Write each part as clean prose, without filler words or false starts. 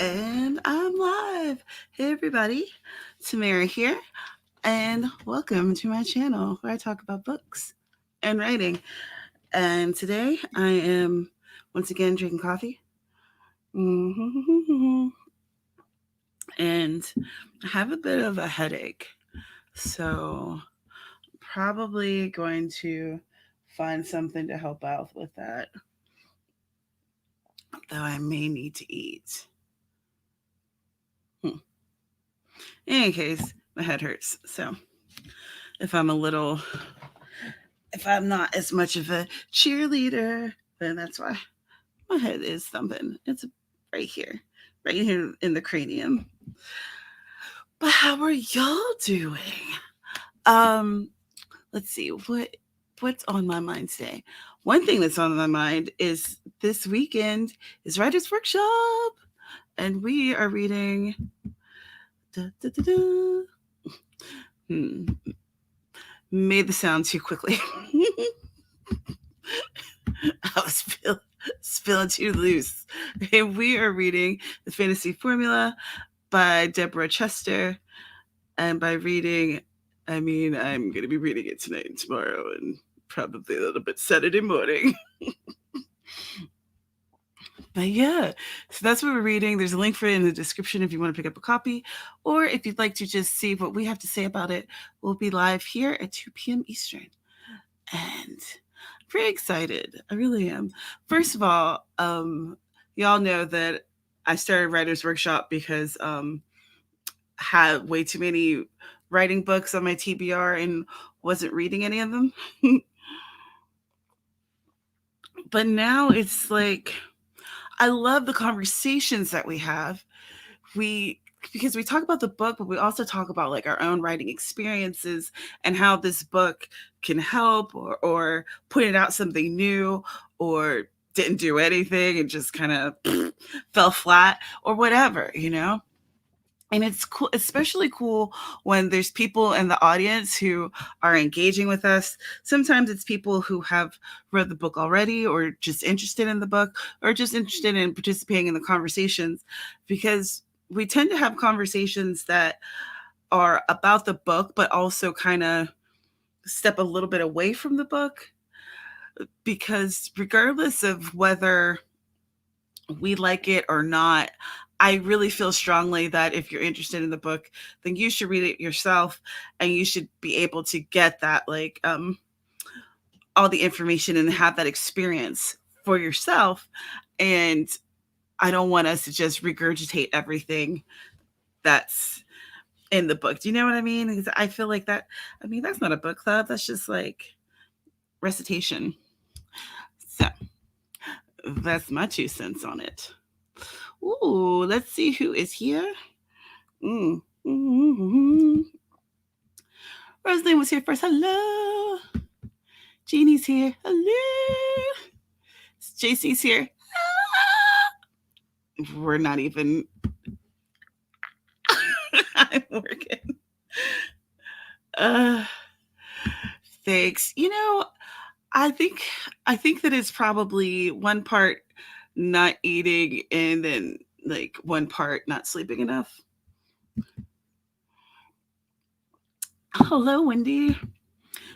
And I'm live. Hey, everybody. Tamara here, and welcome to my channel where I talk about books and writing. And today I am once again drinking coffee. And I have a bit of a headache. So, probably going to find something to help out with that, though I may need to eat. In any case, my head hurts. So, if I'm a little if I'm not as much of a cheerleader, then that's why my head is thumping. It's right here in the cranium. But how are y'all doing? Um, let's see what's on my mind today. One thing that's on my mind is this weekend is Writers Workshop, and we are reading. Da, da, da, da. Made the sound too quickly. I was spilling too loose. And we are reading The Fantasy Formula by Deborah Chester. And by reading, I mean I'm going to be reading it tonight and tomorrow and probably a little bit Saturday morning. But yeah, so that's what we're reading. There's a link for it in the description if you want to pick up a copy. Or if you'd like to just see what we have to say about it, we'll be live here at 2 p.m. Eastern. And pretty excited. I really am. First of all, y'all know that I started Writers Workshop because I had way too many writing books on my TBR and wasn't reading any of them. But now it's like I love the conversations that we have. Because we talk about the book, but we also talk about like our own writing experiences and how this book can help or pointed out something new or didn't do anything and just kind of fell flat or whatever, you know? And it's cool, especially cool when there's people in the audience who are engaging with us. Sometimes it's people who have read the book already or just interested in the book or just interested in participating in the conversations, because we tend to have conversations that are about the book, but also kind of step a little bit away from the book. Because regardless of whether we like it or not, I really feel strongly that if you're interested in the book, then you should read it yourself and you should be able to get that, like, all the information and have that experience for yourself. And I don't want us to just regurgitate everything that's in the book. Do you know what I mean? Because I feel like that's not a book club. That's just like recitation. So that's my 2 cents on it. Ooh, let's see who is here. Mm-hmm. Rosalie was here first. Hello. Jeannie's here. Hello. JC's here. We're not even. I'm working. Thanks. I think that it's probably one part not eating and then like one part not sleeping enough. Hello, Wendy.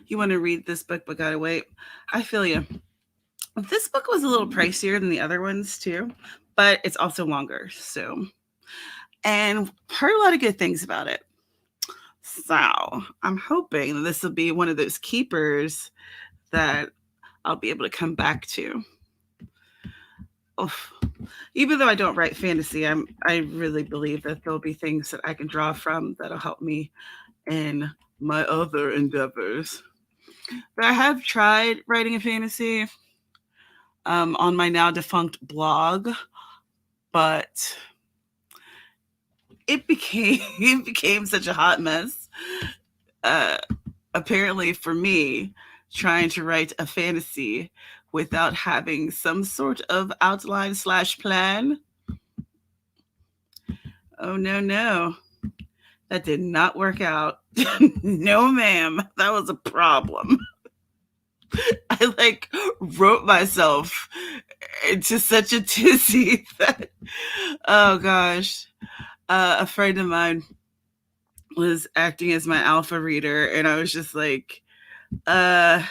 You want to read this book but gotta wait? I feel you. This book was a little pricier than the other ones too, but it's also longer. So, and heard a lot of good things about it. So I'm hoping this will be one of those keepers that I'll be able to come back to. Oof. Even though I don't write fantasy, I really believe that there'll be things that I can draw from that'll help me in my other endeavors. But I have tried writing a fantasy on my now defunct blog, but it became such a hot mess. Apparently, for me, trying to write a fantasy without having some sort of outline/plan. Oh, no. That did not work out. No, ma'am. That was a problem. I like wrote myself into such a tizzy that, oh gosh, a friend of mine was acting as my alpha reader, and I was just like, does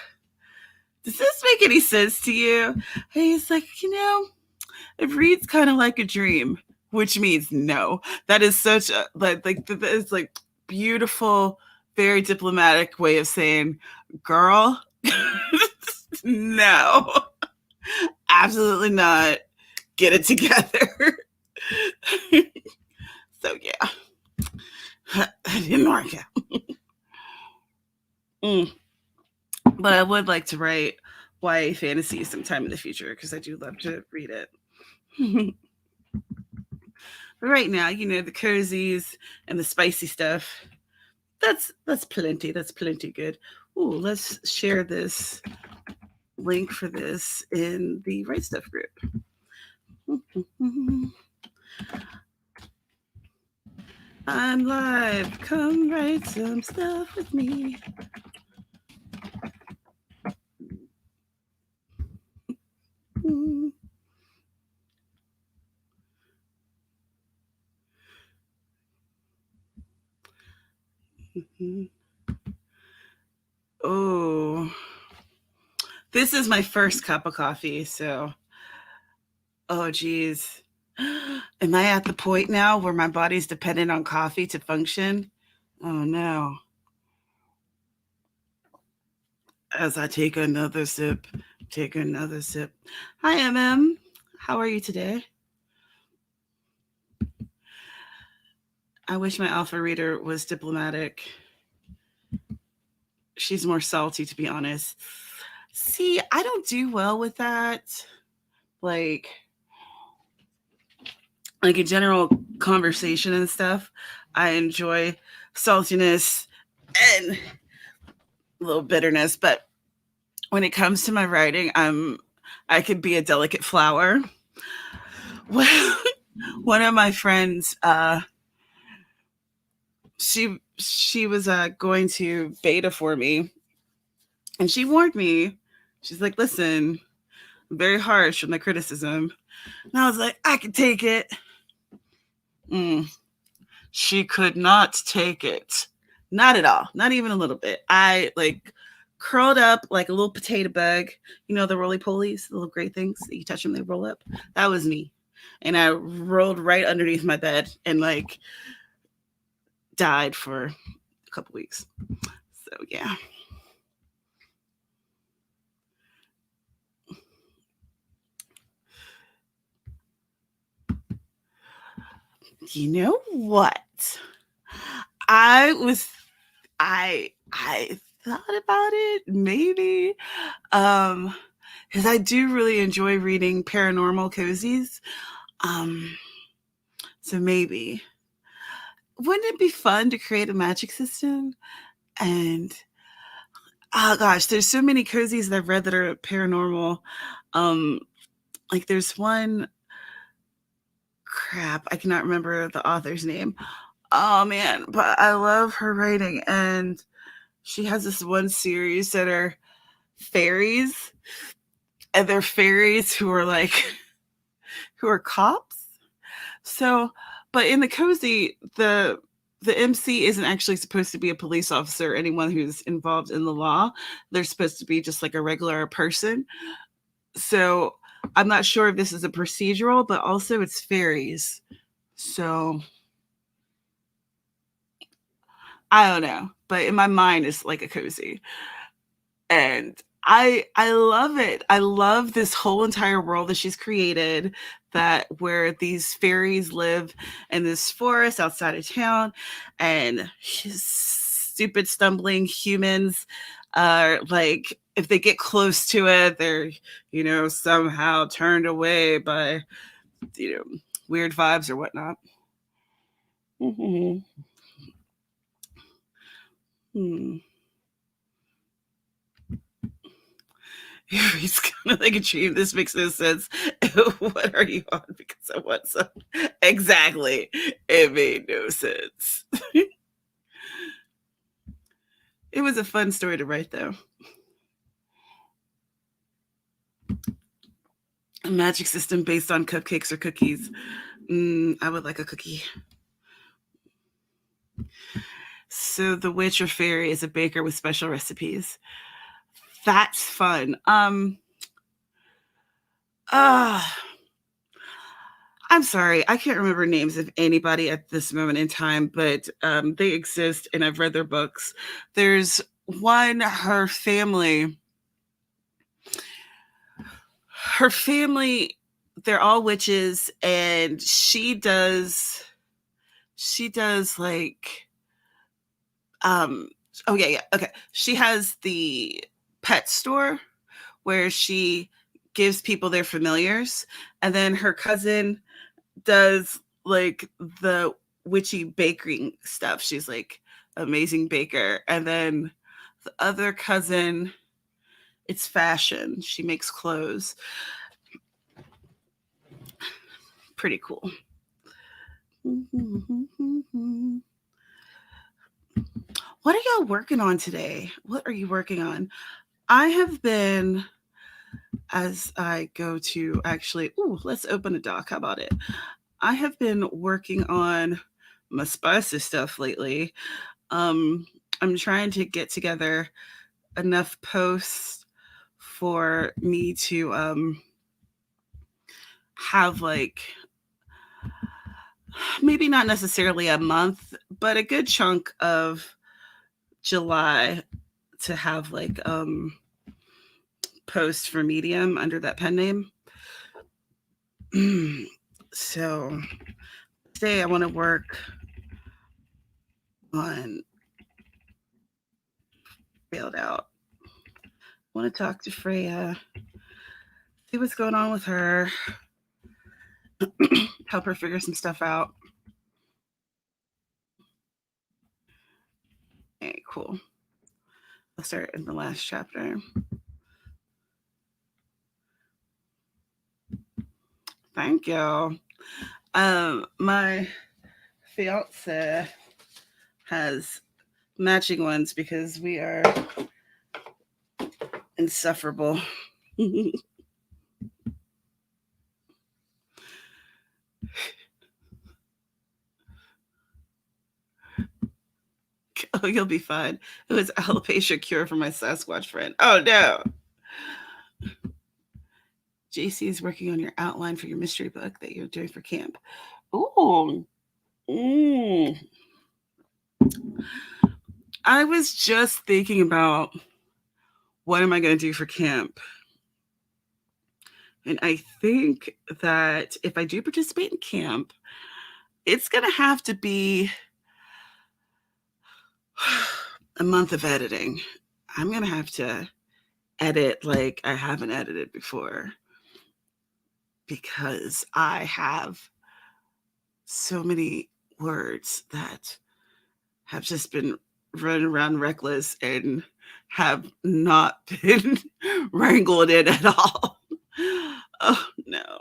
this make any sense to you? And he's like, it reads kind of like a dream, which means no. That is such a like that is like beautiful, very diplomatic way of saying, girl, no, absolutely not. Get it together. So yeah, I didn't work out. Mm. But I would like to write YA fantasy sometime in the future because I do love to read it. But right now, the cozies and the spicy stuff, that's plenty. That's plenty good. Ooh, let's share this link for this in the Right Stuff group. I'm live. Come write some stuff with me. Oh, this is my first cup of coffee. So, oh, geez. Am I at the point now where my body's dependent on coffee to function? Oh, no. As I take another sip. Hi, MM. How are you today? I wish my alpha reader was diplomatic. She's more salty, to be honest. See, I don't do well with that. Like a general conversation and stuff. I enjoy saltiness and a little bitterness, but when it comes to my writing, I could be a delicate flower. Well, one of my friends, she was going to beta for me, and she warned me. She's like, "Listen, I'm very harsh on the criticism," and I was like, "I can take it." She could not take it, not at all, not even a little bit. I curled up like a little potato bug. The roly polies, the little gray things that you touch them, they roll up. That was me. And I rolled right underneath my bed and died for a couple weeks. So yeah. You know what? I thought about it, maybe. Because I do really enjoy reading paranormal cozies. So maybe. Wouldn't it be fun to create a magic system? And oh gosh, there's so many cozies that I've read that are paranormal. There's one, crap, I cannot remember the author's name. Oh man, but I love her writing, and she has this one series that are fairies, and they're fairies who are who are cops. So, but in the cozy, the MC isn't actually supposed to be a police officer or anyone who's involved in the law. They're supposed to be just like a regular person. So I'm not sure if this is a procedural, but also it's fairies. So I don't know. But in my mind, it's like a cozy. And I love it. I love this whole entire world that she's created, that where these fairies live in this forest outside of town, and stupid stumbling humans are if they get close to it, they're somehow turned away by weird vibes or whatnot. Mm-hmm. It's kind of like a dream. This makes no sense. What are you on? Because I want some. Exactly. It made no sense. It was a fun story to write, though. A magic system based on cupcakes or cookies. I would like a cookie. So the witch or fairy is a baker with special recipes. That's fun. Uh I'm sorry, I can't remember names of anybody at this moment in time, but they exist and I've read their books. There's one, her family, they're all witches, and she does like, um, oh yeah, yeah, okay. She has the pet store where she gives people their familiars, and then her cousin does like the witchy baking stuff. She's like amazing baker. And then the other cousin, it's fashion. She makes clothes. Pretty cool. What are y'all working on today? What are you working on? I have been, as I go to actually, let's open a doc. How about it? I have been working on my spicy stuff lately. I'm trying to get together enough posts for me to have like maybe not necessarily a month, but a good chunk of July to have like posts for Medium under that pen name. So today I want to work on bailed out. I want to talk to Freya, see what's going on with her, help her figure some stuff out. Okay, cool. I'll start in the last chapter. Thank you. My fiance has matching ones because we are insufferable. Oh, you'll be fine. It was alopecia cure for my Sasquatch friend. Oh no. JC is working on your outline for your mystery book that you're doing for camp. Ooh. I was just thinking about what am I going to do for camp? And I think that if I do participate in camp, it's going to have to be a month of editing. I'm going to have to edit like I haven't edited before because I have so many words that have just been running around reckless and have not been wrangled in at all. Oh no.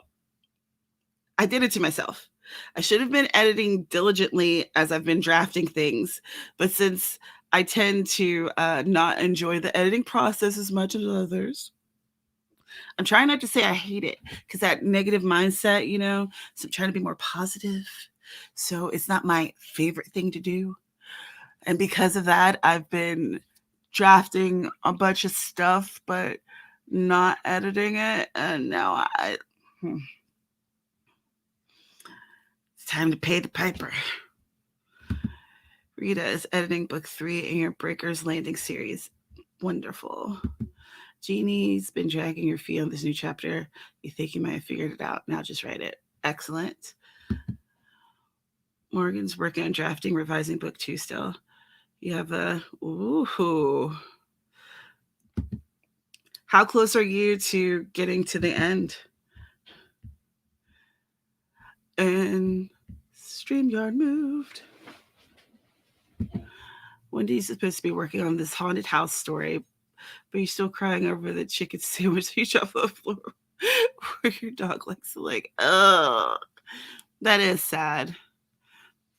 I did it to myself. I should have been editing diligently as I've been drafting things, but since I tend to not enjoy the editing process as much as others, I'm trying not to say I hate it because that negative mindset, so I'm trying to be more positive. So it's not my favorite thing to do. And because of that, I've been drafting a bunch of stuff, but not editing it. And now it's time to pay the piper. Rita is editing book 3 in your Breakers Landing series. Wonderful. Jeannie's been dragging your feet on this new chapter. You think you might have figured it out. Now just write it. Excellent. Morgan's working on drafting, revising book 2 still. You have how close are you to getting to the end? And StreamYard moved. Wendy's supposed to be working on this haunted house story, but you're still crying over the chicken sandwich you drop on the floor where your dog likes to that is sad.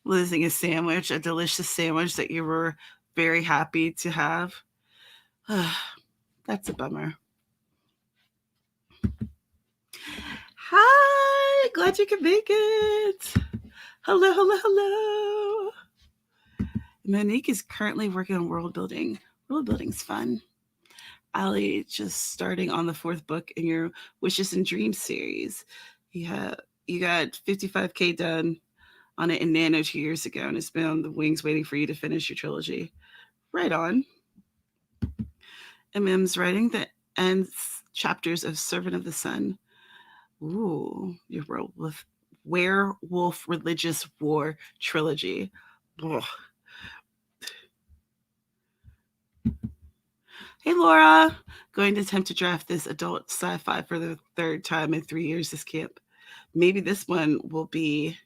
Losing a sandwich, a delicious sandwich that you were very happy to have. That's a bummer. Hi, glad you could make it. Hello, hello, hello. Monique is currently working on world building. World building's fun. Ali just starting on the 4th book in your Wishes and Dreams series. You got 55K done on it in Nano 2 years ago, and it's been on the wings waiting for you to finish your trilogy. Right on. MM's writing the ends chapters of Servant of the Sun. Ooh, your werewolf religious war trilogy. Ugh. Hey Laura, going to attempt to draft this adult sci-fi for the 3rd time in 3 years this camp. Maybe this one will be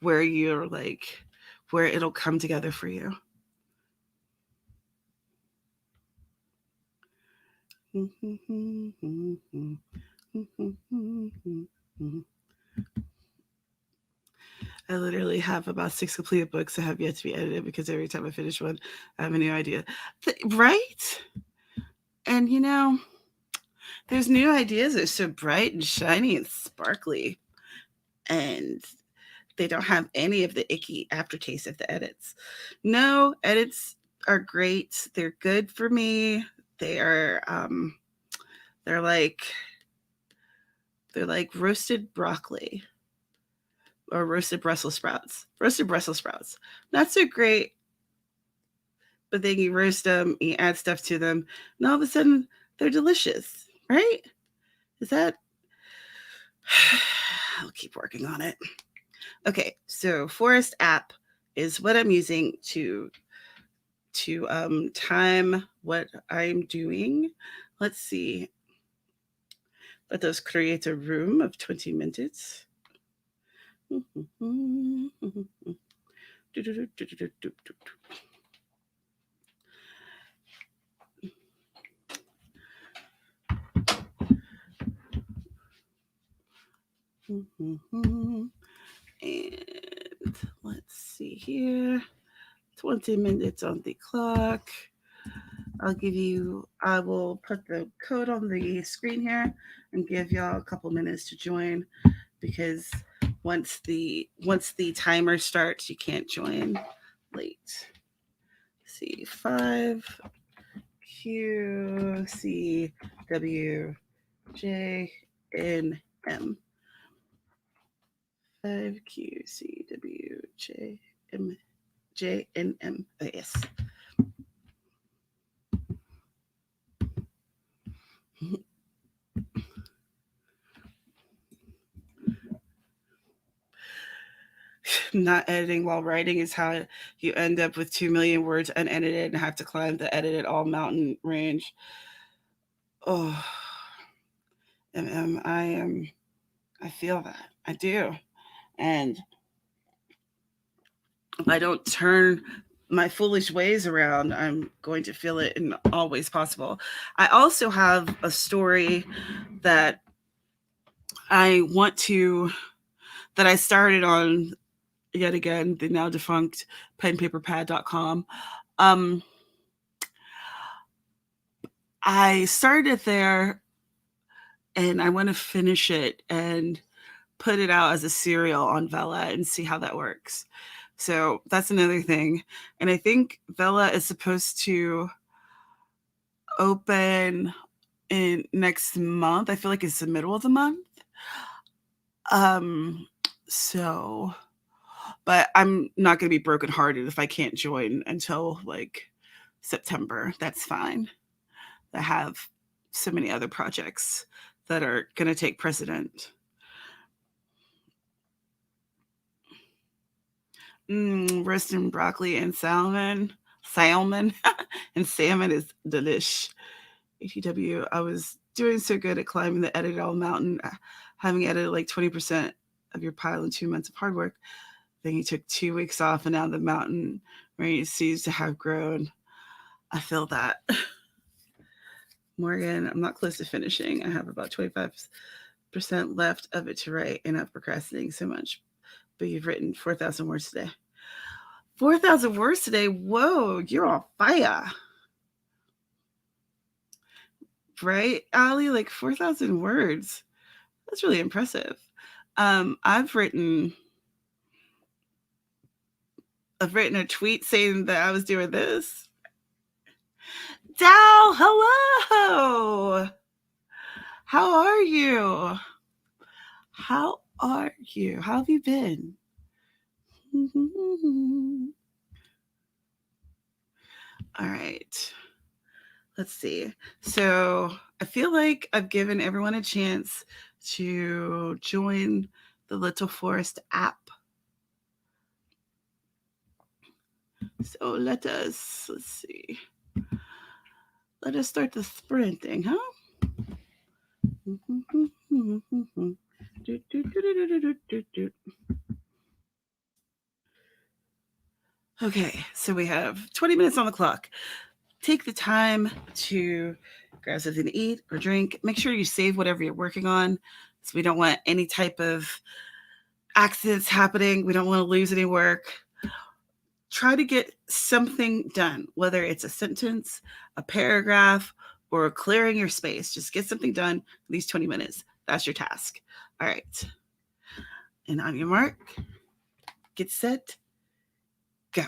where you're like, where it'll come together for you. I literally have about 6 completed books that have yet to be edited because every time I finish one, I have a new idea. Right? And you know, there's new ideas that are so bright and shiny and sparkly. And they don't have any of the icky aftertaste of the edits. No, edits are great. They're good for me. They're like roasted broccoli or roasted Brussels sprouts. Roasted Brussels sprouts. Not so great, but then you roast them, you add stuff to them, and all of a sudden they're delicious, right? Is that? I'll keep working on it. Okay, so Forest app is what I'm using to time what I'm doing. Let's see. Let those create a room of 20 minutes. And let's see here. 20 minutes on the clock. I will put the code on the screen here and give y'all a couple minutes to join because once the timer starts, you can't join late. Let's see, 5QCWJNM. 5QCWJNM. Oh, yes. Not editing while writing is how you end up with 2 million words unedited and have to climb the edited all mountain range. Oh, I feel that. I do. And if I don't turn my foolish ways around, I'm going to feel it in all ways possible. I also have a story that that I started on yet again, the now defunct penpaperpad.com. I started there and I want to finish it and put it out as a serial on Vella and see how that works. So that's another thing. And I think Vella is supposed to open in next month. I feel like it's the middle of the month. So, but I'm not going to be brokenhearted if I can't join until like September. That's fine. I have so many other projects that are going to take precedent. Roasting broccoli and salmon, and salmon is delish. ATW, I was doing so good at climbing the Edit All Mountain, having edited like 20% of your pile in 2 months of hard work. Then you took 2 weeks off, and now the mountain range seems to have grown. I feel that. Morgan, I'm not close to finishing. I have about 25% left of it to write, and I'm procrastinating so much. But you've written 4,000 words today. 4,000 words today? Whoa, you're on fire. Right, Allie? Like 4,000 words. That's really impressive. I've written a tweet saying that I was doing this. Dal, hello. How are you? How are you? How have you been? All right. Let's see. So I feel like I've given everyone a chance to join the Little Forest app. So let's see. Let us start the sprinting, huh? Okay, so we have 20 minutes on the clock. Take the time to grab something to eat or drink. Make sure you save whatever you're working on, so we don't want any type of accidents happening. We don't want to lose any work. Try to get something done, whether it's a sentence, a paragraph, or clearing your space. Just get something done for these 20 minutes. That's your task. All right. And on your mark, get set, go.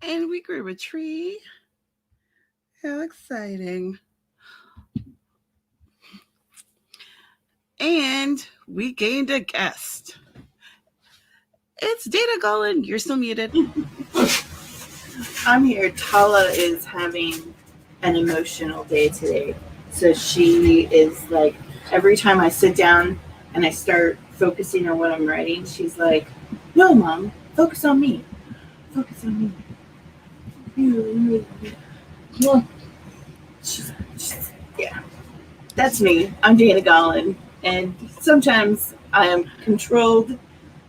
And we grew a tree. How exciting. And we gained a guest. It's Dana Gaulin. You're still muted. I'm here. Tala is having an emotional day today. So she is like, every time I sit down and I start focusing on what I'm writing, she's like, no, Mom, focus on me. Focus on me. Yeah. That's me. I'm Dana Gaulin. And sometimes I am controlled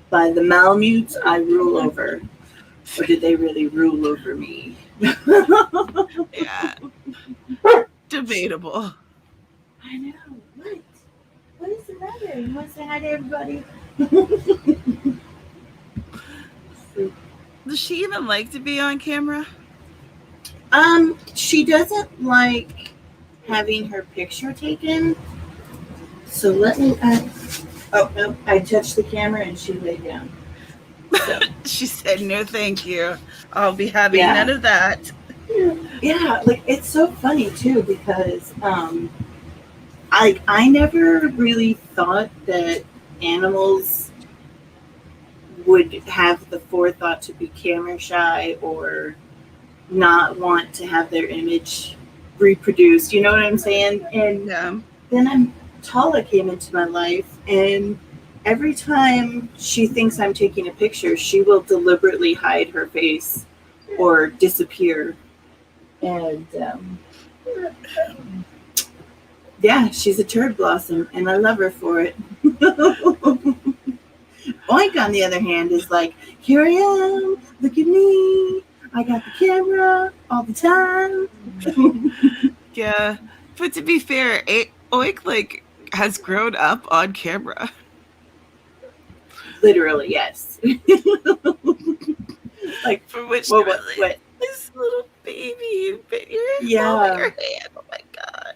by the Malamutes I rule over. Or did they really rule over me? Yeah. Debatable. I know. What? What is the matter? You want to say hi to everybody? Does she even like to be on camera? She doesn't like having her picture taken. So let me. Oh no! I touched the camera and she laid down. So. She said, "No, thank you. I'll be having none of that." Yeah, like it's so funny too because I never really thought that animals would have the forethought to be camera shy or not want to have their image reproduced. You know what I'm saying? And then Tala came into my life, and every time she thinks I'm taking a picture, she will deliberately hide her face or disappear. And yeah, she's a turd blossom, and I love her for it. Oink, on the other hand, is like, here I am, look at me, I got the camera all the time. Yeah, but to be fair, Oink like has grown up on camera. Literally, yes. Like, from which what? This little baby, yeah. Your hand. Oh my god.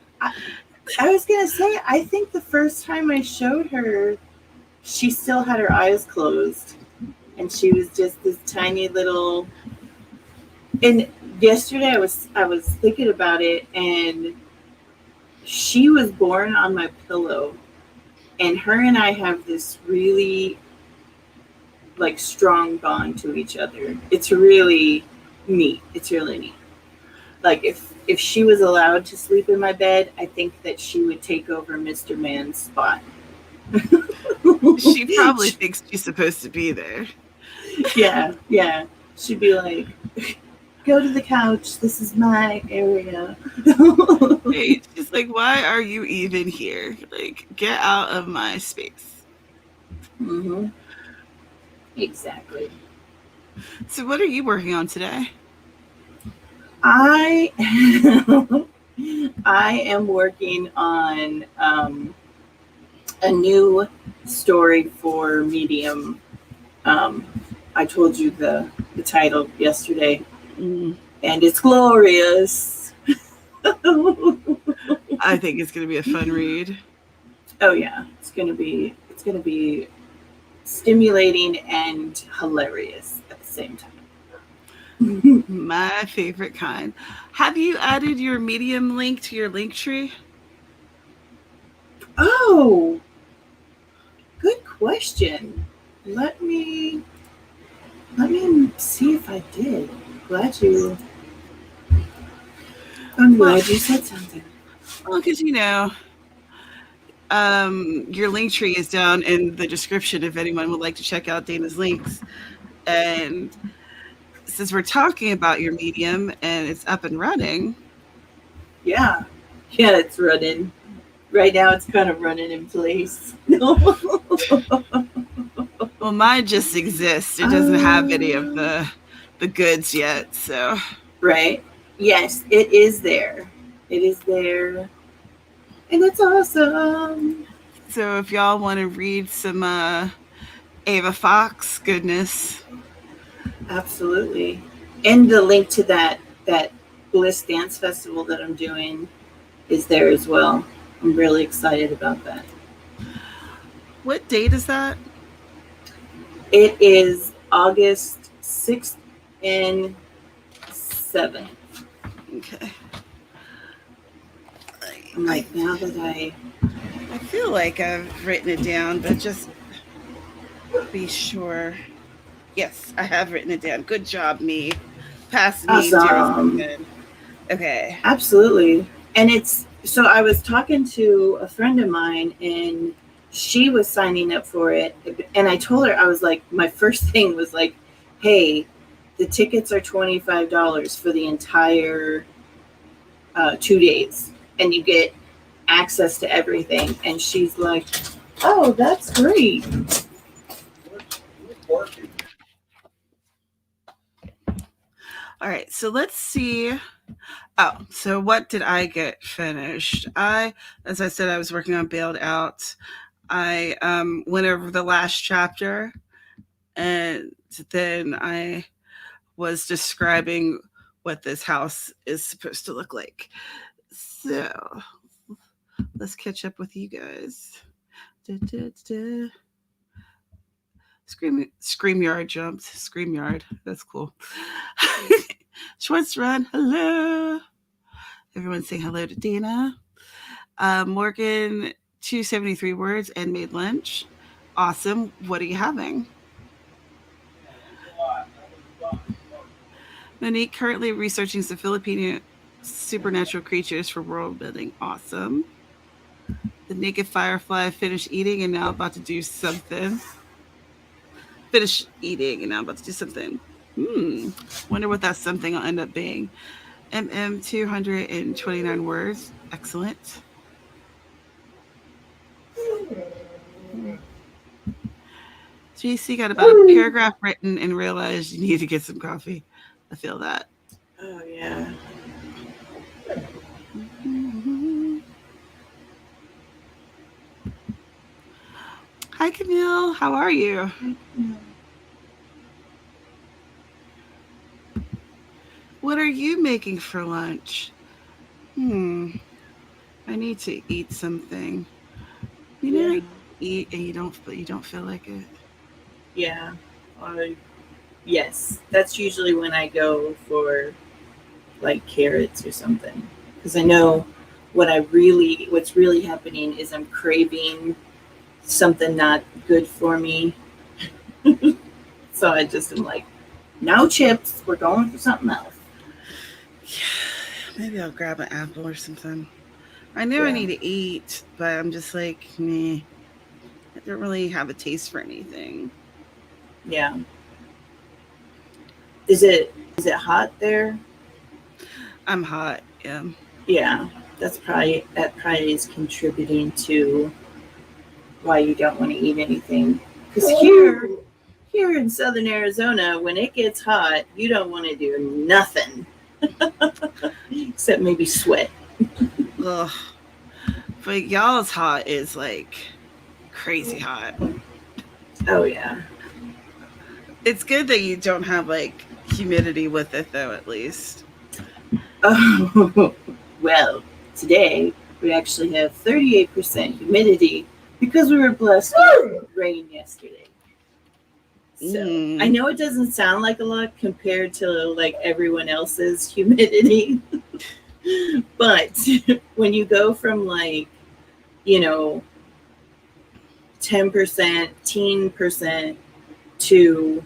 I was gonna say, I think the first time I showed her, she still had her eyes closed, and she was just this tiny little. And yesterday, I was thinking about it, and she was born on my pillow, and her and I have this really like strong bond to each other. It's really neat. Like if she was allowed to sleep in my bed, I think that she would take over Mr. Man's spot. She probably thinks she's supposed to be there. Yeah. She'd be like, go to the couch. This is my area. She's like, why are you even here? Like, get out of my space. Mm-hmm. Exactly. So what are you working on today? I am working on a new story for Medium. I told you the title yesterday, and it's glorious. I think it's going to be a fun read. Oh yeah, it's going to be stimulating and hilarious at the same time. My favorite kind. Have you added your Medium link to your link tree? Oh, good question. Let me see if I did. I'm glad you said something. Well, because your link tree is down in the description if anyone would like to check out Dana's links. And since we're talking about your Medium and it's up and running. Yeah, it's running. Right now it's kind of running in place. Well, mine just exists. It doesn't have any of the goods yet, so. Right. Yes, it is there. It is there. And it's awesome. So if y'all want to read some Ava Fox goodness. Absolutely. And the link to that Bliss Dance Festival that I'm doing is there as well. I'm really excited about that. What date is that? It is August 6th and 7th. Okay. I'm like, now that I feel like I've written it down, but just be sure. Yes, I have written it down. Good job, me. Pass me 0 to awesome. 10. Okay. Absolutely. And it's so I was talking to a friend of mine and she was signing up for it. And I told her, I was like, my first thing was like, hey, the tickets are $25 for the entire 2 days. And you get access to everything. And she's like, oh, that's great. All right. So let's see. Oh, so what did I get finished? As I said, I was working on Bailed Out. I went over the last chapter, and then I was describing what this house is supposed to look like. So let's catch up with you guys. Da, da, da. StreamYard jumped. StreamYard. That's cool. Schwartz Run. Hello. Everyone say hello to Dana. Morgan, 273 words and made lunch. Awesome. What are you having? Monique, currently researching some Filipino supernatural creatures for world building. Awesome. The naked firefly finished eating and now about to do something. Finish eating and now about to do something. Wonder what that something will end up being. 229 words. Excellent. JC got about a paragraph written and realized you need to get some coffee. I feel that. Oh, yeah. Hi, Camille. How are you? What are you making for lunch? I need to eat something. You know, you eat and you don't feel like it. Yeah. Yes. That's usually when I go for like carrots or something. Because I know what's really happening is I'm craving something not good for me. So I just am like, no chips. We're going for something else. Yeah, maybe I'll grab an apple or something. I know I Yeah. need to eat, but I'm just like, meh. I don't really have a taste for anything. Yeah. Is it hot there? I'm hot. Yeah. Yeah. That probably is contributing to why you don't want to eat anything. Because here in southern Arizona, when it gets hot, you don't want to do nothing except maybe sweat. Ugh. But y'all's hot is like crazy hot. Oh yeah. It's good that you don't have like humidity with it though, at least. Oh well, today we actually have 38% humidity because we were blessed with rain yesterday. So I know it doesn't sound like a lot compared to like everyone else's humidity, but when you go from like, you know, 10%, teen percent to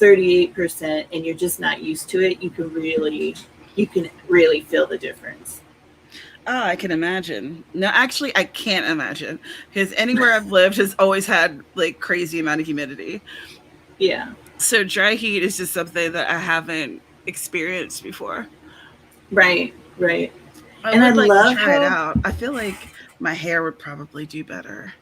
38% and you're just not used to it, you can really feel the difference. Oh, I can imagine. No, actually, I can't imagine because anywhere I've lived has always had like crazy amount of humidity. Yeah. So dry heat is just something that I haven't experienced before. Right, right. I And I would like to love try it how out. I feel like my hair would probably do better.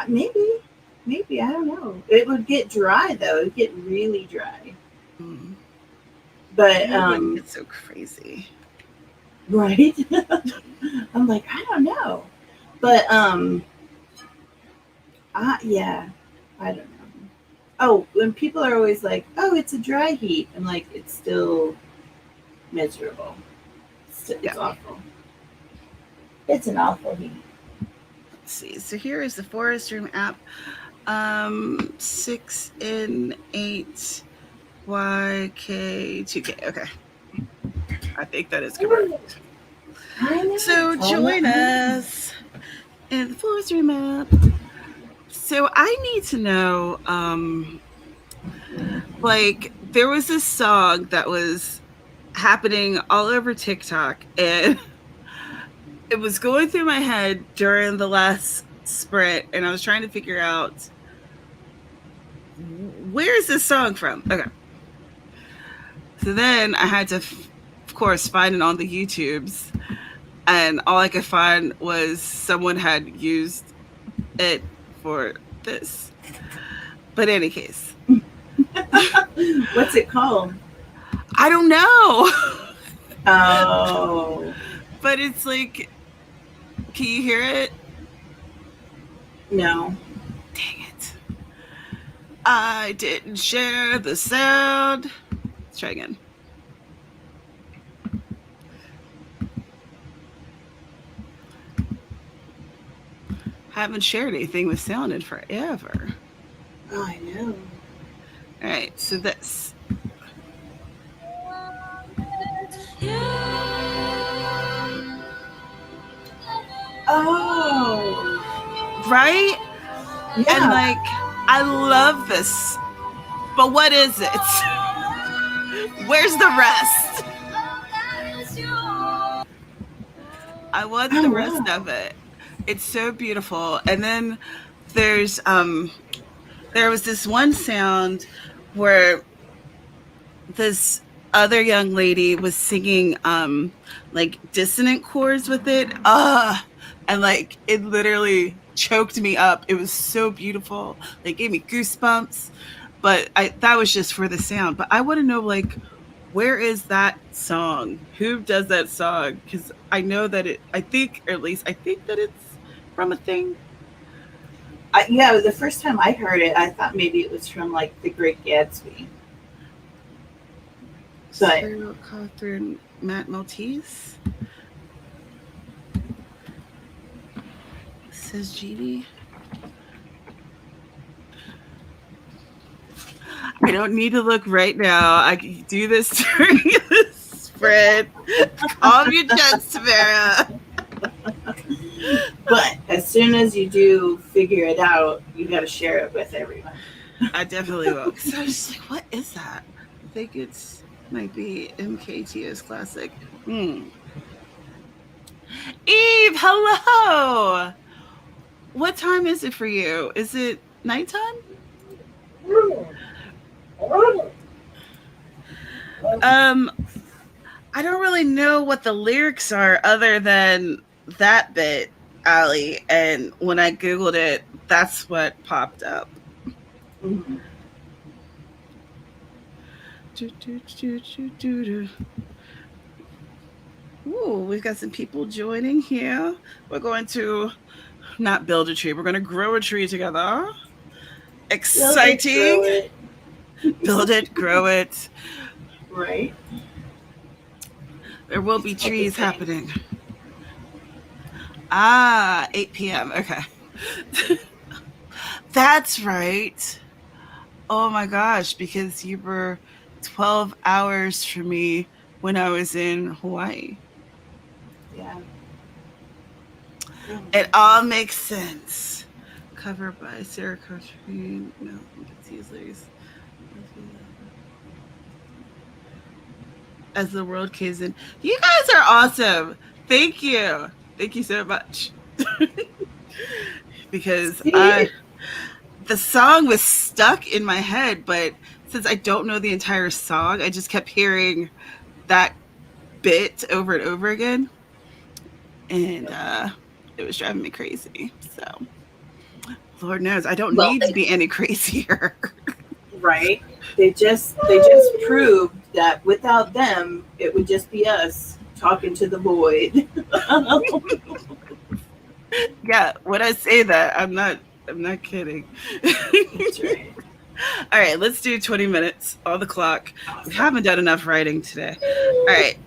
maybe I don't know. It would get dry though. It would get really dry. Mm. But Maybe it wouldn't get so crazy. right. I'm like, I don't know. But yeah, I don't know. Oh, when people are always like, "Oh, it's a dry heat," I'm like, it's still miserable. It's awful. It's an awful heat. Let's see. So here is the Forest Room app. 6 and 8 YK2K. Okay. I think that is correct. So join us in the forestry map. So I need to know, like, there was this song that was happening all over TikTok, and it was going through my head during the last sprint, and I was trying to figure out where is this song from. Okay. So then I had to, of course, find it on the YouTubes, and all I could find was someone had used it for this. But in any case, what's it called? I don't know. Oh, But it's like, can you hear it? no. Dang it. I didn't share the sound. Let's try again. Haven't shared anything with sound in forever. Oh, I know. All right, so this. Oh, Right? yeah. And like, I love this. But what is it? Where's the rest? I want the rest of it. It's so beautiful. And then there's there was this one sound where this other young lady was singing like dissonant chords with it. And like it literally choked me up. It was so beautiful. Like gave me goosebumps. But that was just for the sound. But I want to know, like, where is that song? Who does that song? Because I know that I think, or at least I think that it's from a thing. Yeah, the first time I heard it, I thought maybe it was from like The Great Gatsby. But Cyril Catherine Matt Maltese. Says GD. I don't need to look right now. I can do this during the spread. Calm your jets, Tamara. but as soon as you do figure it out, you got to share it with everyone. I definitely will. So I was just like, what is that? I think it's might be MKT's classic. Eve, hello. What time is it for you? Is it nighttime? I don't really know what the lyrics are other than that bit, Allie. And when I Googled it, that's what popped up. Mm-hmm. Ooh, we've got some people joining here. We're going to not build a tree, we're going to grow a tree together. Exciting. Build it, grow it. Right. There will be trees happening. 8 p.m. Okay. That's right. Oh my gosh, because you were 12 hours for me when I was in Hawaii. Yeah. It all makes sense. Covered by Sarah Cotrine. No, it's easily. As the world caves in. You guys are awesome. Thank you. Thank you so much. Because the song was stuck in my head, but since I don't know the entire song, I just kept hearing that bit over and over again. And it was driving me crazy. So Lord knows I don't need to be any crazier. Right. They just proved that without them, it would just be us talking to the void. Yeah, when I say that, I'm not kidding. That's right. All right, let's do 20 minutes on the clock. We haven't done enough writing today. All right.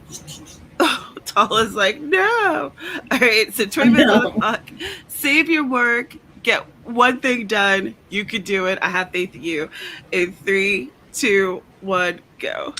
Oh, Tala's like, no. All right, so 20 minutes on the clock. Save your work. Get one thing done. You could do it. I have faith in you. In 3, 2, one, go.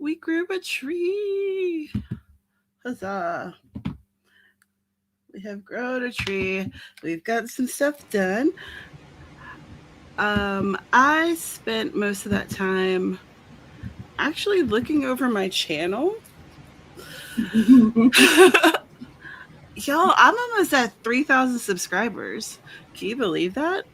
We grew a tree. Huzzah. We have grown a tree. We've got some stuff done. I spent most of that time actually looking over my channel. Y'all, I'm almost at 3,000 subscribers. Can you believe that?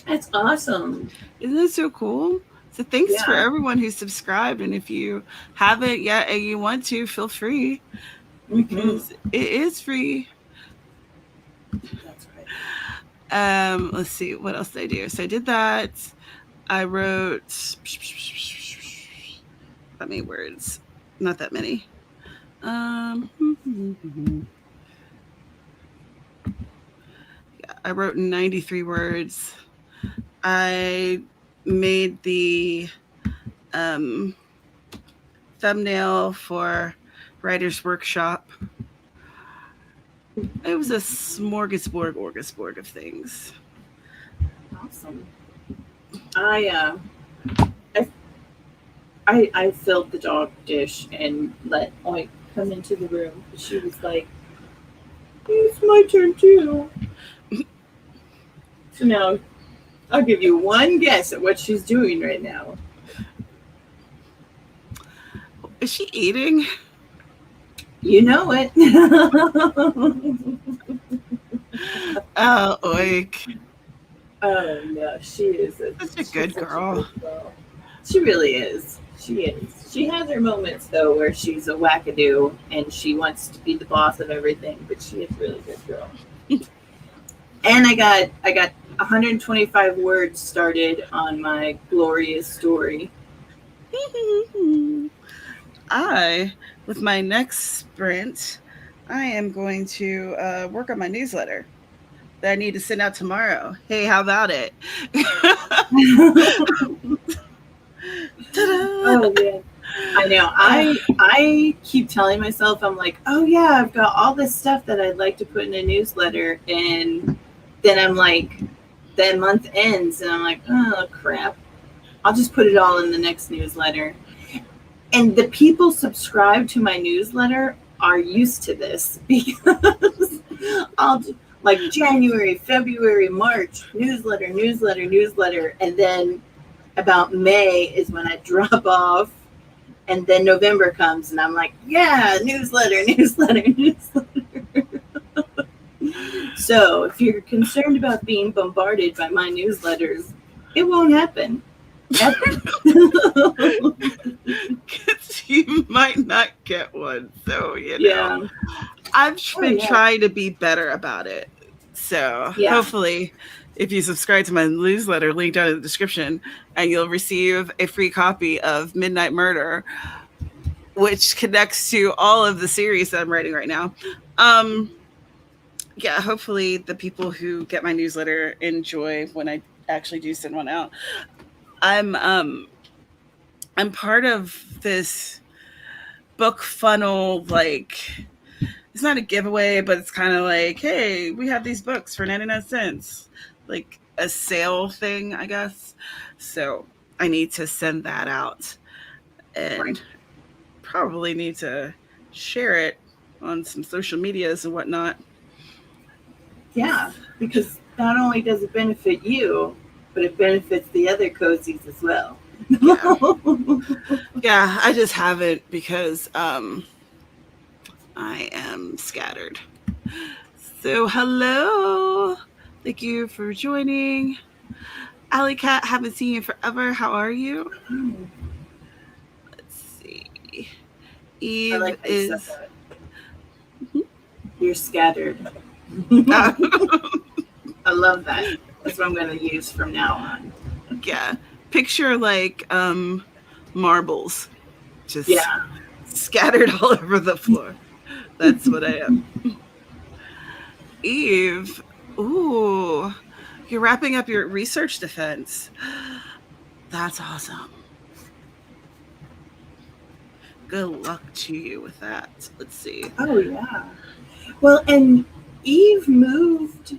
That's awesome. Isn't that so cool? So thanks for Yeah. everyone who's subscribed. And if you haven't yet and you want to, feel free because it is free. That's right. Let's see, what else did I do? So I did that. I wrote how many words? Not that many. Yeah, I wrote 93 words. I made the thumbnail for Writer's Workshop. It was a smorgasbord of things. Awesome. I filled the dog dish and let Oink come into the room. She was like, "It's my turn too." So now I'll give you one guess at what she's doing right now. Is she eating? You know it. Oh, Oink. Oh no, she is Such a good girl. She really is. She is. She has her moments though where she's a wackadoo and she wants to be the boss of everything, but she is a really good girl. And I got 125 words started on my glorious story. With my next sprint, I am going to work on my newsletter that I need to send out tomorrow. Hey, how about it? Oh man, I know. I keep telling myself, I'm like, oh yeah, I've got all this stuff that I'd like to put in a newsletter, and then I'm like, that month ends, and I'm like, oh crap, I'll just put it all in the next newsletter. And the people subscribed to my newsletter are used to this because I'll do, like January, February, March, newsletter, and then about May is when I drop off, and then November comes and I'm like, yeah, newsletter. So if you're concerned about being bombarded by my newsletters, it won't happen. Because you might not get one. So, Yeah. I've been trying to be better about it. So hopefully if you subscribe to my newsletter, link down in the description, and you'll receive a free copy of Midnight Murder, which connects to all of the series that I'm writing right now. Yeah, hopefully the people who get my newsletter enjoy when I actually do send one out. I'm part of this book funnel, like it's not a giveaway, but it's kind of like, hey, we have these books for 99 cents, like a sale thing, I guess. So I need to send that out and probably need to share it on some social medias and whatnot. Yeah, because not only does it benefit you, but it benefits the other cozies as well. Yeah, I just haven't because I am scattered. So hello, thank you for joining. Alley Cat, haven't seen you forever. How are you? Let's see. Eve, I like is. You're scattered. I love that. That's what I'm going to use from now on. Yeah. Picture like marbles, just scattered all over the floor. That's what I am. Eve, ooh, you're wrapping up your research defense. That's awesome. Good luck to you with that. Let's see. Oh, yeah. Well, and Eve moved,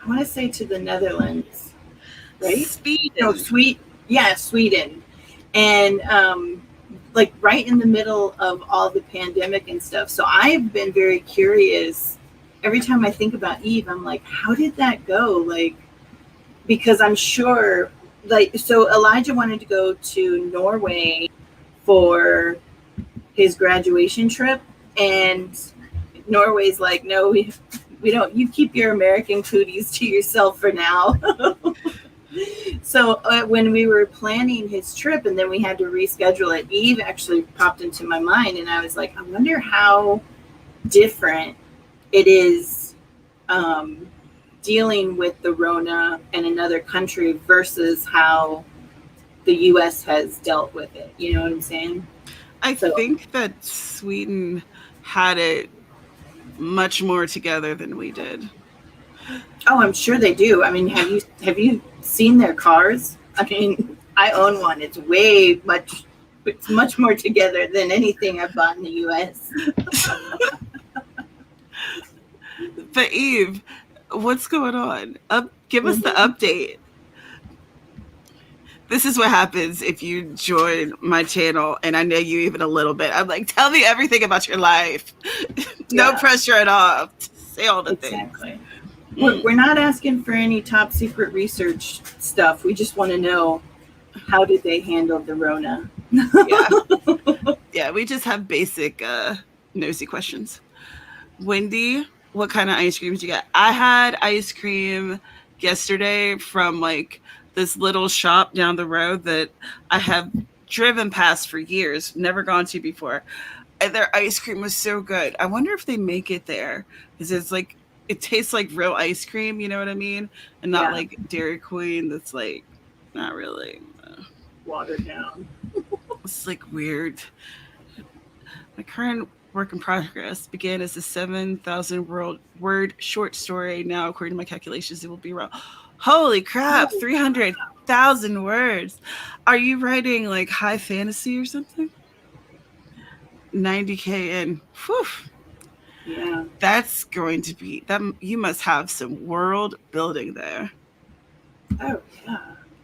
I want to say, to the Netherlands, right? Sweden. No, Sweden. and like right in the middle of all the pandemic and stuff. So I've been very curious. Every time I think about Eve, I'm like, how did that go? Like, because I'm sure, like, so Elijah wanted to go to Norway for his graduation trip, and Norway's like, no, we don't. You keep your American cooties to yourself for now. So when we were planning his trip, and then we had to reschedule it, Eve actually popped into my mind, and I was like, I wonder how different it is dealing with the Rona in another country versus how the U.S. has dealt with it. You know what I'm saying? I think that Sweden had it much more together than we did. Oh, I'm sure they do. I mean, have you seen their cars? I mean, I own one. It's much more together than anything I've bought in the U.S. But Eve, what's going on? Give us the update. This is what happens if you join my channel and I know you even a little bit. I'm like, tell me everything about your life. No pressure at all. Say all the things. Exactly. We're not asking for any top secret research stuff. We just want to know, how did they handle the Rona? Yeah, we just have basic nosy questions. Wendy, what kind of ice cream did you get? I had ice cream yesterday from like this little shop down the road that I have driven past for years, never gone to before. And their ice cream was so good. I wonder if they make it there, because it's like, it tastes like real ice cream, you know what I mean? And not like Dairy Queen that's like not really watered down. It's like weird. My current work in progress began as a 7,000 word short story. Now, according to my calculations, it will be around. Holy crap, 300,000 words. Are you writing like high fantasy or something? 90K in. Whew. Yeah. That's going to be, that you must have some world building there. Oh, yeah.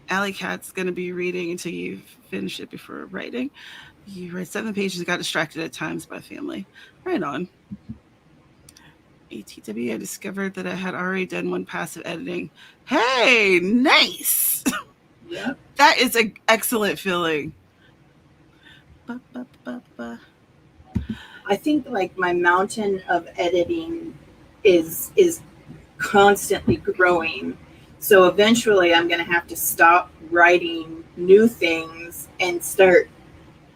Alley Cat's going to be reading until you finish it before writing. You read 7 pages, got distracted at times by family. Right on. ATW, I discovered that I had already done one pass of editing. Hey, nice. Yeah. That is an excellent feeling. I think like my mountain of editing is constantly growing. So eventually I'm going to have to stop writing new things and start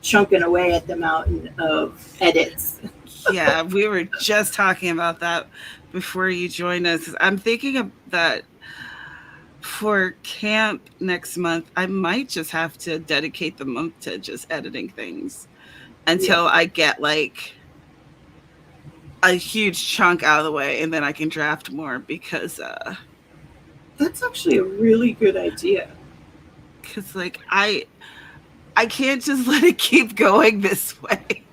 chunking away at the mountain of edits. Yeah, we were just talking about that before you joined us. I'm thinking of that for camp next month. I might just have to dedicate the month to just editing things until I get like a huge chunk out of the way, and then I can draft more, because that's actually a really good idea. Because like I can't just let it keep going this way.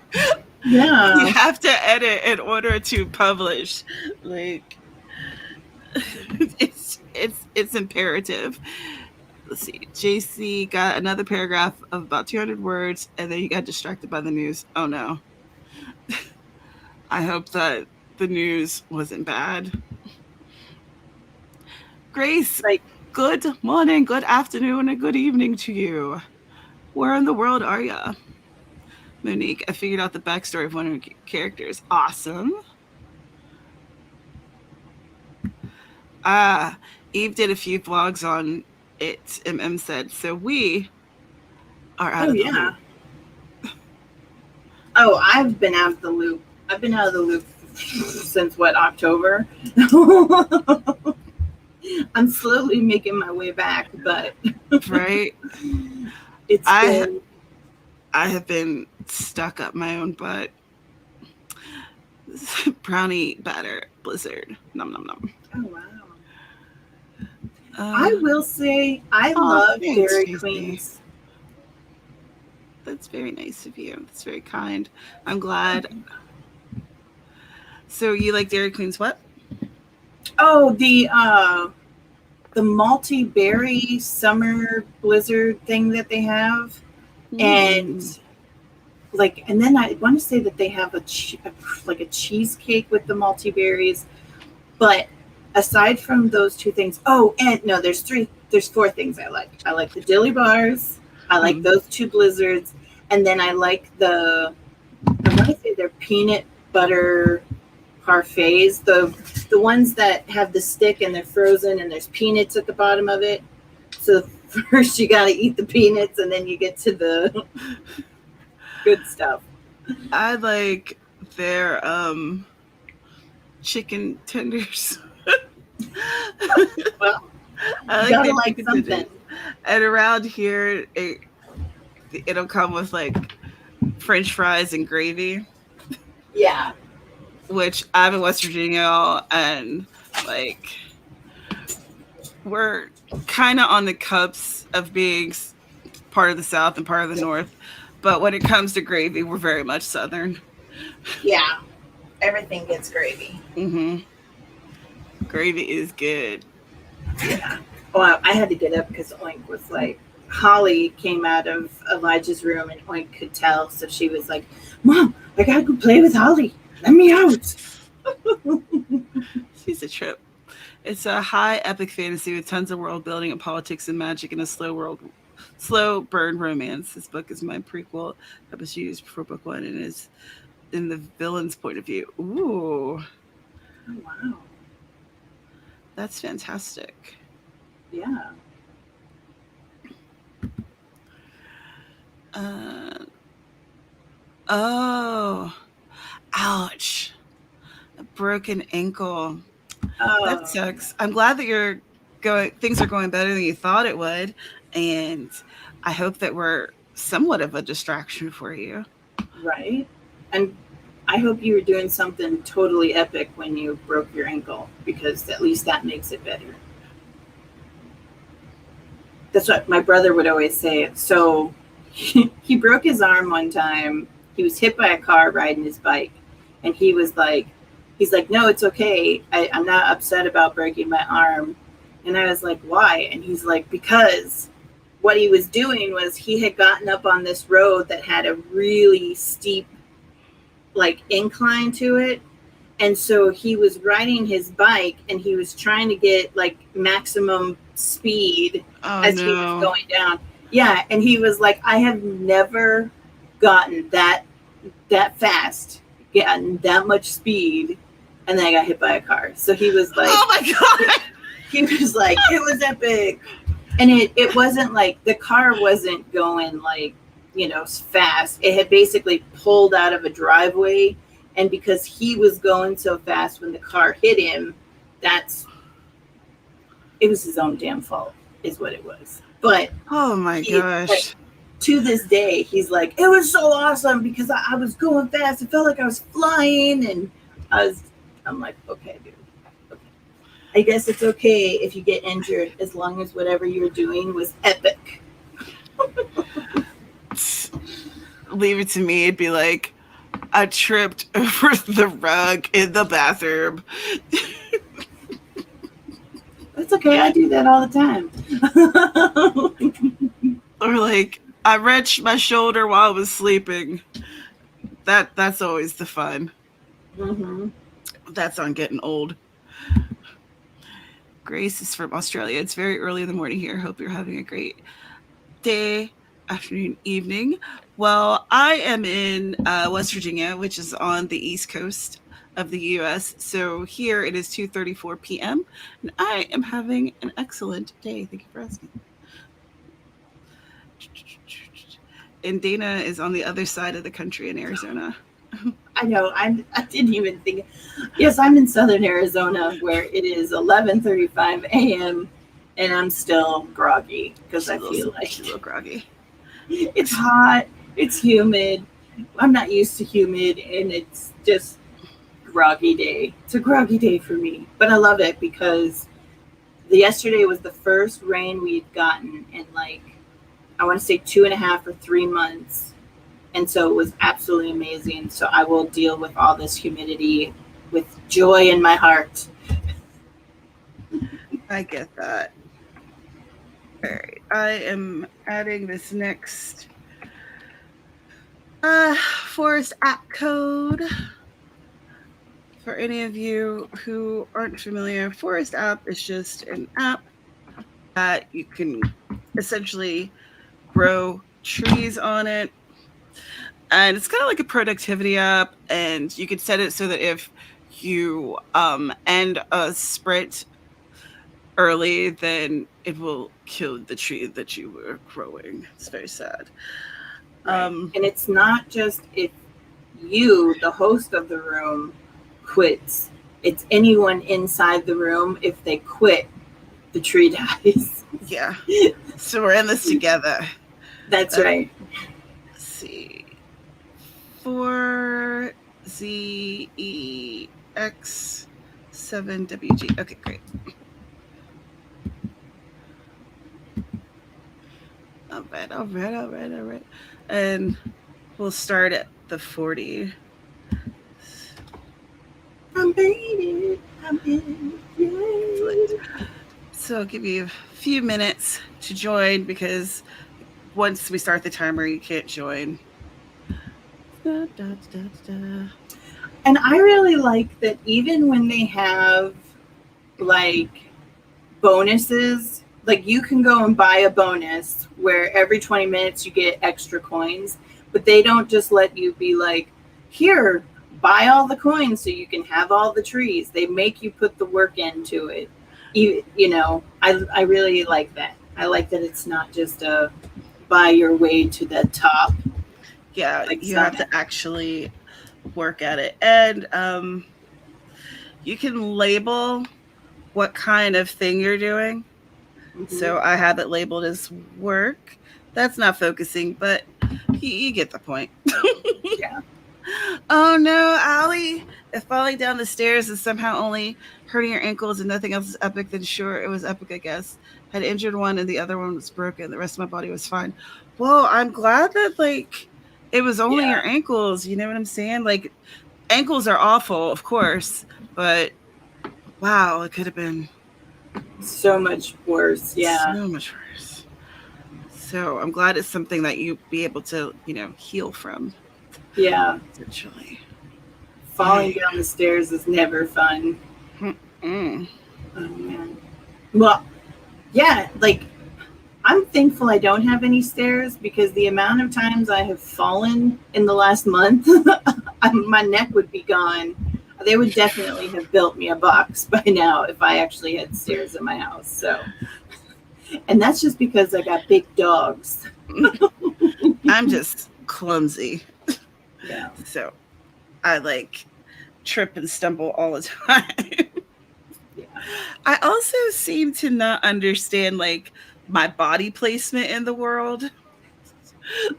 Yeah. You have to edit in order to publish. Like it's imperative. Let's see. JC got another paragraph of about 200 words, and then he got distracted by the news. Oh no. I hope that the news wasn't bad. Grace, like, good morning, good afternoon, and good evening to you. Where in the world are ya? Monique, I figured out the backstory of one of your characters. Awesome. Eve did a few vlogs on it, MM said. So we are out of the loop. Oh, I've been out of the loop. I've been out of the loop since what, October? I'm slowly making my way back, but right. I have been stuck up my own butt. Brownie batter blizzard. Nom nom nom. Oh wow. I will say I love Dairy Queens. That's very nice of you. That's very kind. I'm glad. So you like Dairy Queen's what? Oh, the multi-berry summer blizzard thing that they have. And like, and then I want to say that they have like a cheesecake with the multi-berries. But aside from those two things, oh, and no, there's four things I like. I like the dilly bars. I like those two blizzards. And then I like I want to say they're peanut butter parfaits, the ones that have the stick and they're frozen and there's peanuts at the bottom of it. So first you got to eat the peanuts and then you get to the good stuff. I like their chicken tenders. Well, I you gotta their like chicken something. tenders. And around here, it'll come with like French fries and gravy. Yeah. Which I'm in West Virginia, and like we're kind of on the cusp of being part of the South and part of the North. But when it comes to gravy, we're very much Southern. Yeah. Everything gets gravy. Gravy is good. Yeah. Well, I had to get up because Oink was like, Holly came out of Elijah's room and Oink could tell. So she was like, Mom, I gotta go play with Holly. Let me out. She's a trip. It's a high epic fantasy with tons of world building and politics and magic and a slow burn romance. This book is my prequel that was used for book one and is in the villain's point of view. Ooh. Oh, wow. That's fantastic. Yeah. Oh. Ouch. A broken ankle. Oh. That sucks. I'm glad that things are going better than you thought it would. And I hope that we're somewhat of a distraction for you. Right. And I hope you were doing something totally epic when you broke your ankle, because at least that makes it better. That's what my brother would always say. So he broke his arm one time. He was hit by a car riding his bike. And he's like, no, it's okay. I'm not upset about breaking my arm. And I was like, why? And he's like, because what he was doing was he had gotten up on this road that had a really steep like incline to it. And so he was riding his bike and he was trying to get like maximum speed as he was going down. Yeah. And he was like, I have never gotten that fast, gotten that much speed. And then I got hit by a car. So he was like, oh my God. He was like, it was epic. And it wasn't like, the car wasn't going like, fast. It had basically pulled out of a driveway. And because he was going so fast when the car hit him, it was his own damn fault, is what it was. But oh my gosh. Like, to this day, he's like, it was so awesome because I was going fast. It felt like I was flying. And I'm like, okay, dude. Okay. I guess it's okay if you get injured as long as whatever you were doing was epic. Leave it to me. It'd be like, I tripped over the rug in the bathroom. It's okay. I do that all the time. Or like, I wrenched my shoulder while I was sleeping. That's always the fun. Mm-hmm. That's on getting old. Grace is from Australia. It's very early in the morning here. Hope you're having a great day, afternoon, evening. Well, I am in West Virginia, which is on the East Coast of the U.S. So here it is 2:34 p.m. and I am having an excellent day. Thank you for asking. And Dana is on the other side of the country in Arizona. I know. I didn't even think. Yes, I'm in southern Arizona where it is 11:35 a.m. and I'm still groggy because I feel like she's a little groggy. It's hot. It's humid. I'm not used to humid, and it's just groggy day. It's a groggy day for me, but I love it because yesterday was the first rain we'd gotten in like, I want to say 2.5 or 3 months. And so it was absolutely amazing. So I will deal with all this humidity with joy in my heart. I get that. All right. I am adding this next Forest app code. For any of you who aren't familiar, Forest app is just an app that you can essentially grow trees on it. And it's kind of like a productivity app, and you can set it so that if you end a sprint early, then it will kill the tree that you were growing. It's very sad. Right. And it's not just if you, the host of the room, quits. It's anyone inside the room. If they quit, the tree dies. Yeah. So we're in this together. That's right. Let's see. 4ZEX7WG. Okay, great. All right. And we'll start at the 40. I'm baited. I'm in. So I'll give you a few minutes to join, because once we start the timer, you can't join. And I really like that even when they have like bonuses, like you can go and buy a bonus where every 20 minutes you get extra coins, but they don't just let you be like, here, buy all the coins so you can have all the trees. They make you put the work into it. You know, I really like that. I like that it's not just a buy your way to the top. Yeah, like you have to actually work at it. And you can label what kind of thing you're doing. Mm-hmm. So I have it labeled as work. That's not focusing, but you get the point. Yeah. Oh no, Allie, if falling down the stairs is somehow only hurting your ankles and nothing else is epic, then sure, it was epic, I guess. Had injured one and the other one was broken. The rest of my body was fine. Well, I'm glad that like it was only your ankles. You know what I'm saying? Like ankles are awful, of course, but wow, it could have been so much worse. Yeah. So much worse. So I'm glad it's something that you be able to, you know, heal from. Yeah. Essentially. Falling down the stairs is never fun. Mm. Oh, man. Well, yeah, like I'm thankful I don't have any stairs, because the amount of times I have fallen in the last month, my neck would be gone. They would definitely have built me a box by now if I actually had stairs in my house. So, and that's just because I got big dogs. I'm just clumsy. Yeah. So I like trip and stumble all the time. Yeah. I also seem to not understand like my body placement in the world.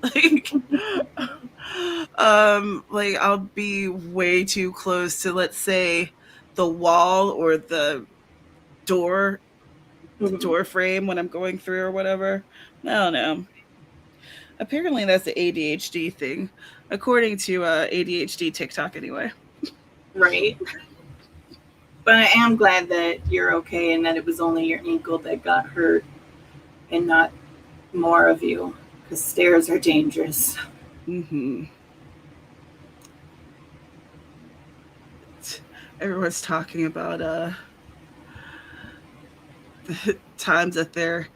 Like like I'll be way too close to, let's say, the wall or the door frame when I'm going through or whatever. I don't know. Apparently that's the ADHD thing, according to ADHD TikTok anyway. Right. But I am glad that you're okay and that it was only your ankle that got hurt and not more of you, because stairs are dangerous. Mm-hmm. Everyone's talking about the times that their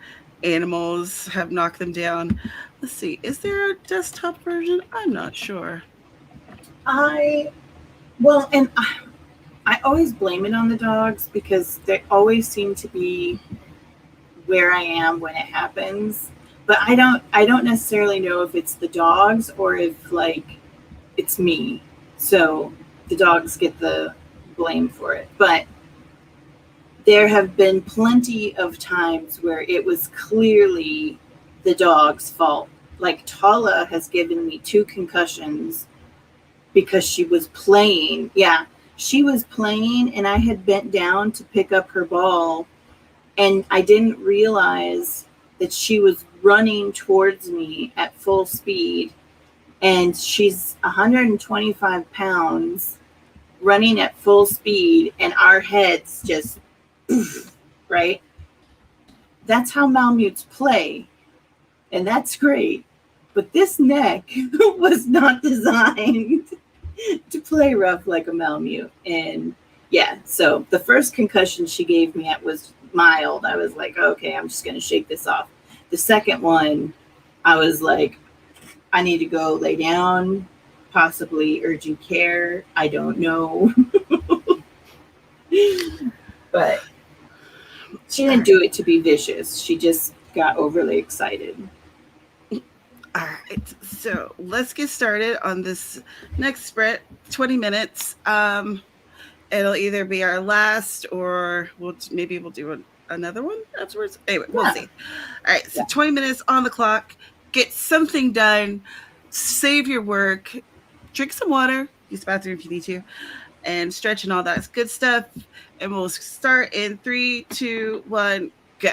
animals have knocked them down. Let's see, is there a desktop version? I'm not sure. I always blame it on the dogs, because they always seem to be where I am when it happens. But I don't necessarily know if it's the dogs or if like it's me. So the dogs get the blame for it. But there have been plenty of times where it was clearly the dog's fault. Like Tala has given me 2 concussions because she was playing. Yeah, she was playing and I had bent down to pick up her ball, and I didn't realize that she was running towards me at full speed, and she's 125 pounds running at full speed, and our heads just right. That's how Malamutes play, and that's great. But this neck was not designed to play rough like a Malamute. And yeah, so the first concussion she gave me was mild. I was like, okay, I'm just going to shake this off. The second one, I was like, I need to go lay down, possibly urgent care. I don't know. But she didn't do it to be vicious. She just got overly excited. All right, so let's get started on this next sprint. 20 minutes. It'll either be our last, or maybe we'll do another one afterwards. Anyway, we'll Yeah. see. All right, so Yeah. 20 minutes on the clock. Get something done. Save your work. Drink some water. Use the bathroom if you need to, and stretch and all that good stuff. And we'll start in 3, 2, 1, go.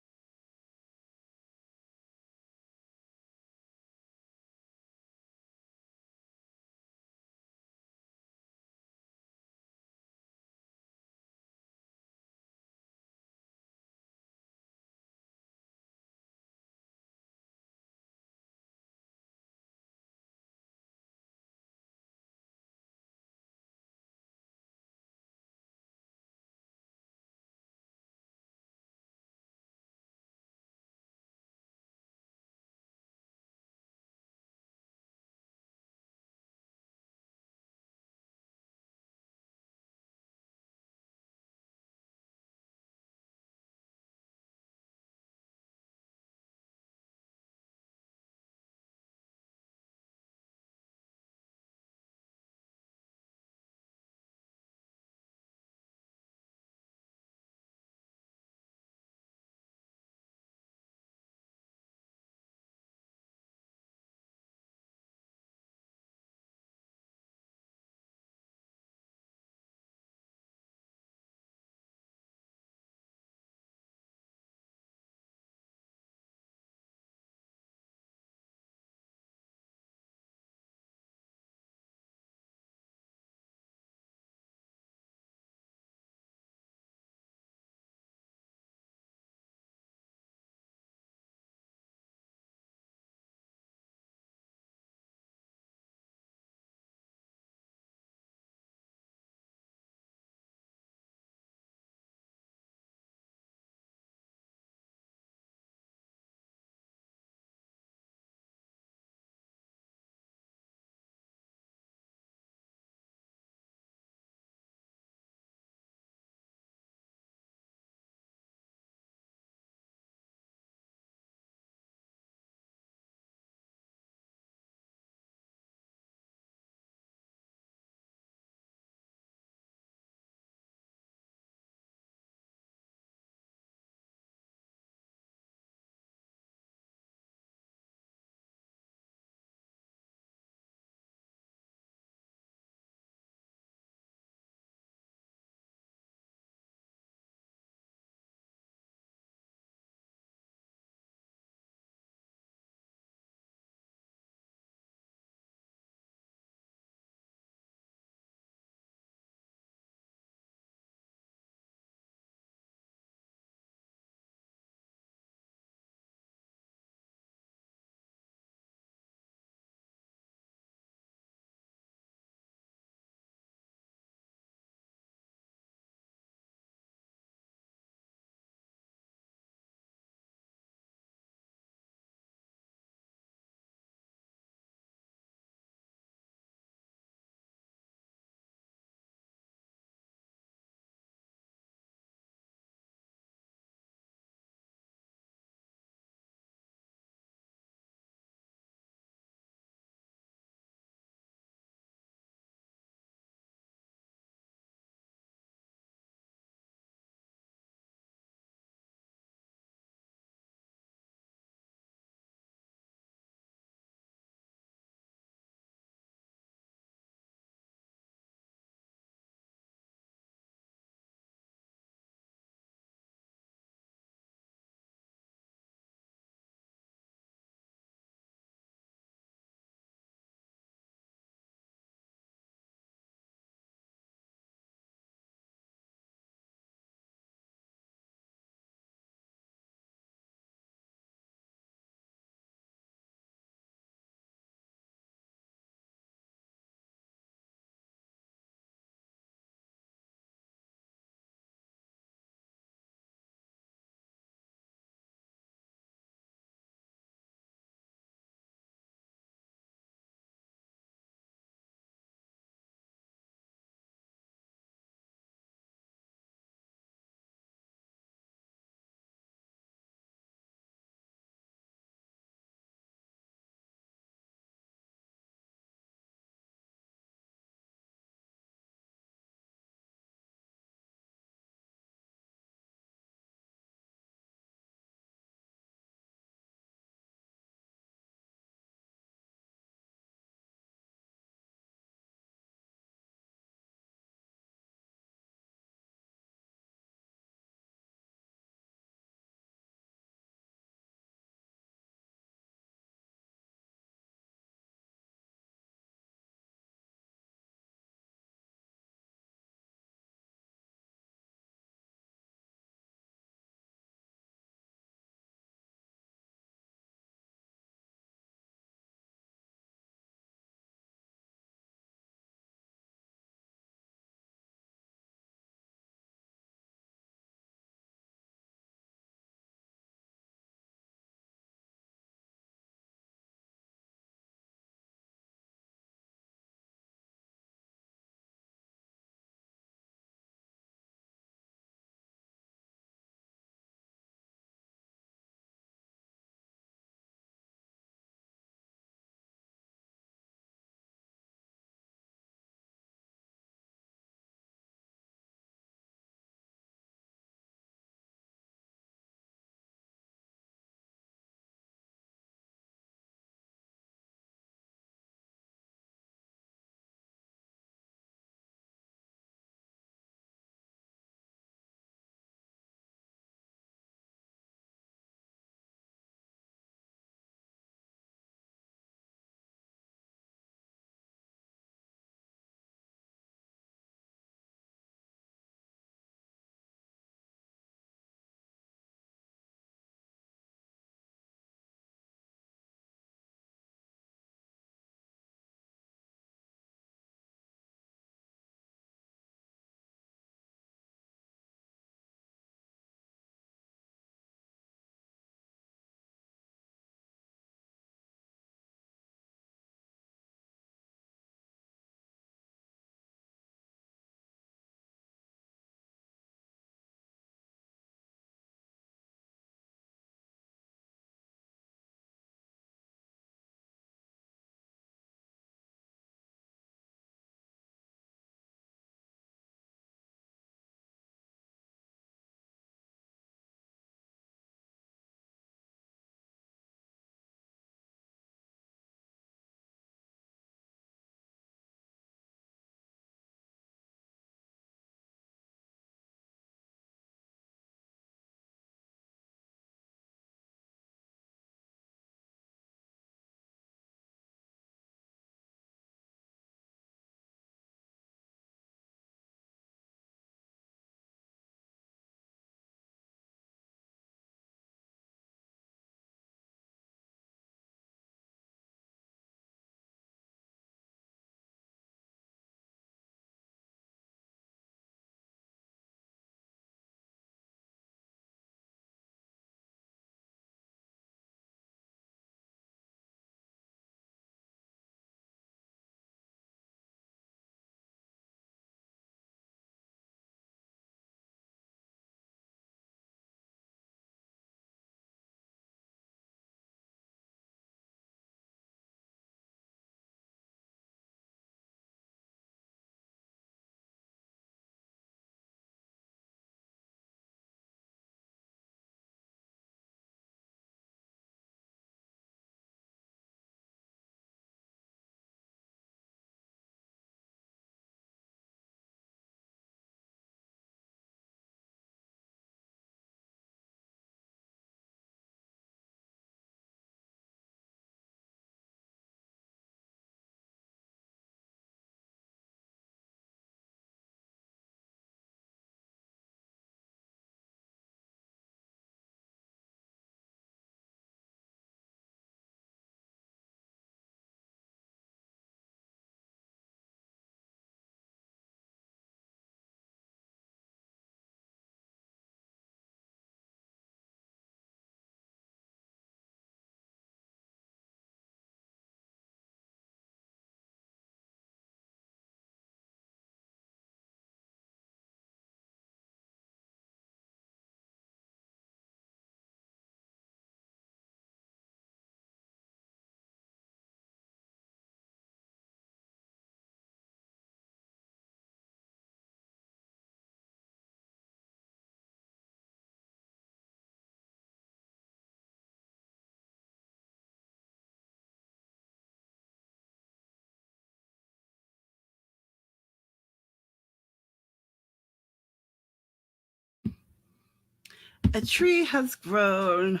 A tree has grown,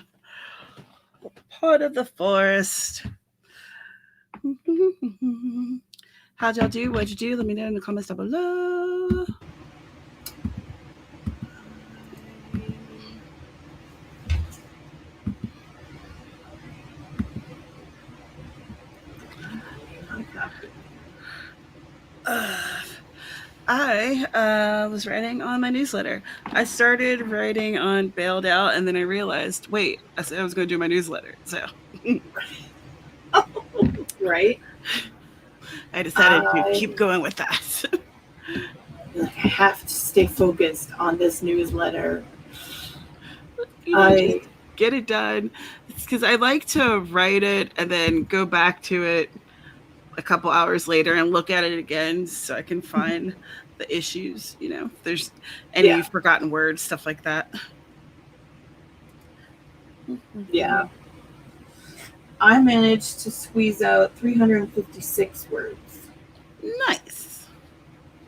part of the forest. How'd y'all do? What'd you do? Let me know in the comments down below. I was writing on my newsletter. I started writing on Bailed Out, and then I realized, wait, I said I was going to do my newsletter. So Right? I decided to keep going with that. Like, I have to stay focused on this newsletter. Just get it done. It's because I like to write it and then go back to it a couple hours later and look at it again so I can find the issues, if there's any forgotten words, stuff like that. Yeah. I managed to squeeze out 356 words. Nice.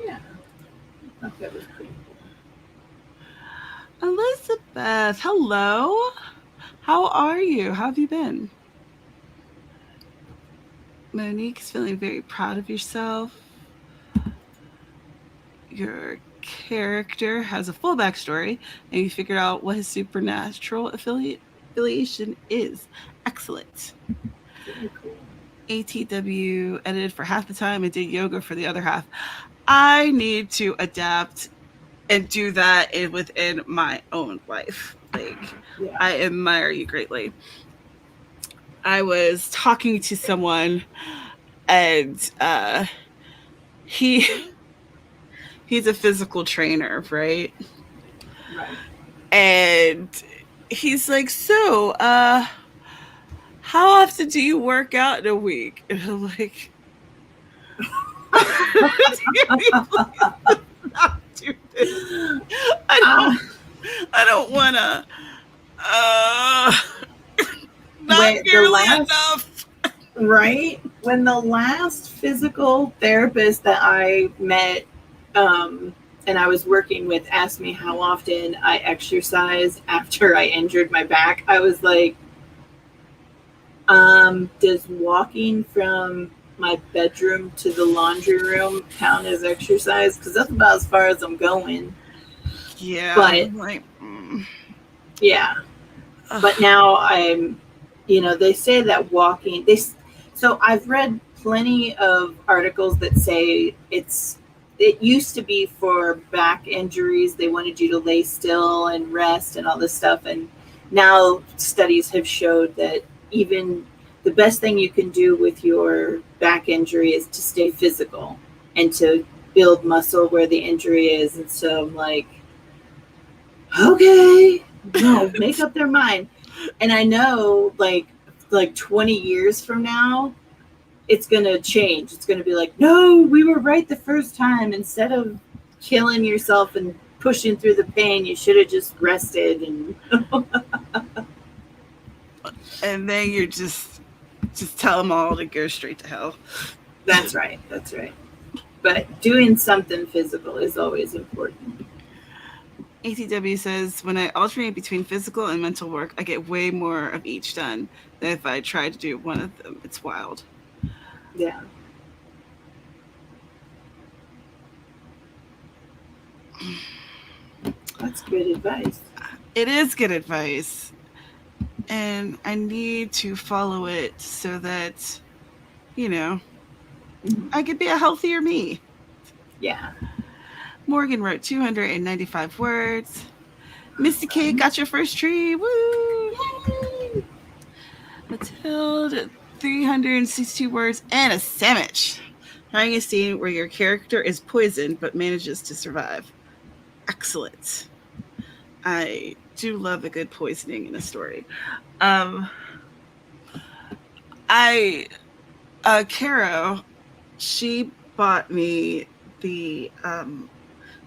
Yeah. I thought that was pretty cool. Elizabeth, hello. How are you? How have you been? Monique's feeling very proud of yourself. Your character has a full backstory, and you figured out what his supernatural affiliation is. Excellent. cool. ATW edited for half the time and did yoga for the other half. I need to adapt and do that within my own life. I admire you greatly. I was talking to someone, and he's a physical trainer, right? And he's like, so, how often do you work out in a week? And I'm like, not do this. I don't want to not nearly enough. Right? When the last physical therapist that I met and I was working with asked me how often I exercised after I injured my back, I was like, does walking from my bedroom to the laundry room count as exercise? Because that's about as far as I'm going. Yeah. But yeah. But now I'm, they say that walking, so I've read plenty of articles that say it used to be for back injuries. They wanted you to lay still and rest and all this stuff. And now studies have showed that even the best thing you can do with your back injury is to stay physical and to build muscle where the injury is. And so I'm like, okay, no, make up their mind. And I know like 20 years from now, it's going to change. It's going to be like, no, we were right the first time. Instead of killing yourself and pushing through the pain, you should have just rested. And then you're just tell them all to go straight to hell. That's right. That's right. But doing something physical is always important. ATW says, when I alternate between physical and mental work, I get way more of each done than if I try to do one of them. It's wild. Yeah. That's good advice. It is good advice. And I need to follow it so that, I could be a healthier me. Yeah. Morgan wrote 295 words. Misty K got your first tree. Woo! Yay! Matilda, 362 words and a sandwich. Trying a scene where your character is poisoned but manages to survive. Excellent. I do love a good poisoning in a story. Carrow, she bought me the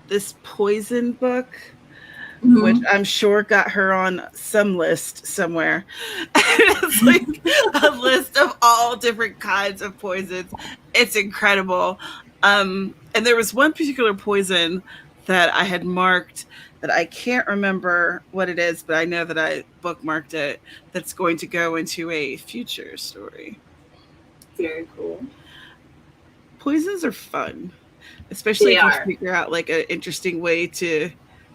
this poison book, which I'm sure got her on some list somewhere. And it's like a list of all different kinds of poisons. It's incredible. And there was one particular poison that I had marked that I can't remember what it is, but I know that I bookmarked it. That's going to go into a future story. Very cool. Poisons are fun, especially They if you are. figure out like an interesting way to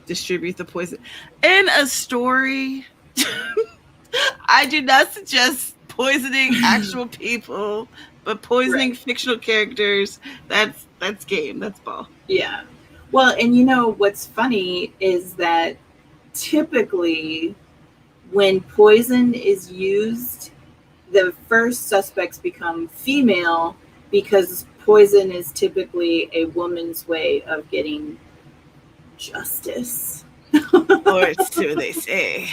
distribute the poison in a story. I do not suggest poisoning actual people, but poisoning Right. fictional characters, that's game. That's ball. Yeah. Well, and you know what's funny is that typically when poison is used, the first suspects become female because poison is typically a woman's way of getting justice. Or so they say.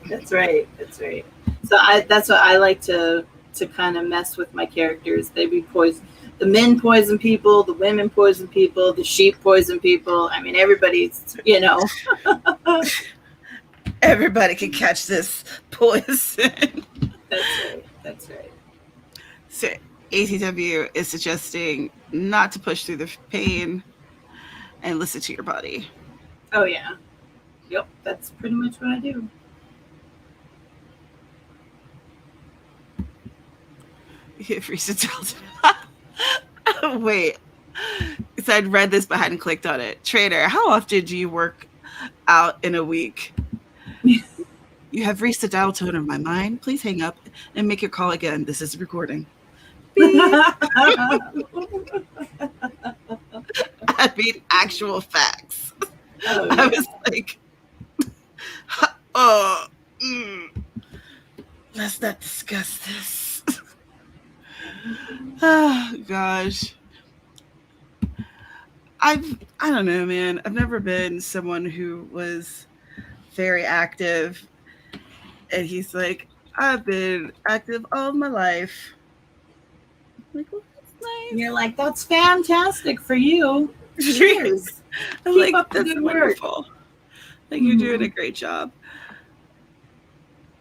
That's right. That's right. So that's what I like to kind of mess with my characters. They be poison. The men poison people, the women poison people, the sheep poison people. I mean, everybody's, you know. Everybody can catch this poison. That's right. That's right. So ATW is suggesting not to push through the pain and listen to your body. Oh yeah. Yep. That's pretty much what I do. If research Wait. So I'd read this but hadn't clicked on it. Trader, how often do you work out in a week? You have reached the dial tone of my mind. Please hang up and make your call again. This is a recording. I mean, actual facts. Oh, I yeah. was like, oh, let's not discuss this. Oh, gosh. I don't know, man. I've never been someone who was very active. And he's like, I've been active all my life. I'm like, well, that's nice. And you're like, that's fantastic for you. Cheers. I'm Keep like, up the that's good wonderful. work. Like, you're doing a great job.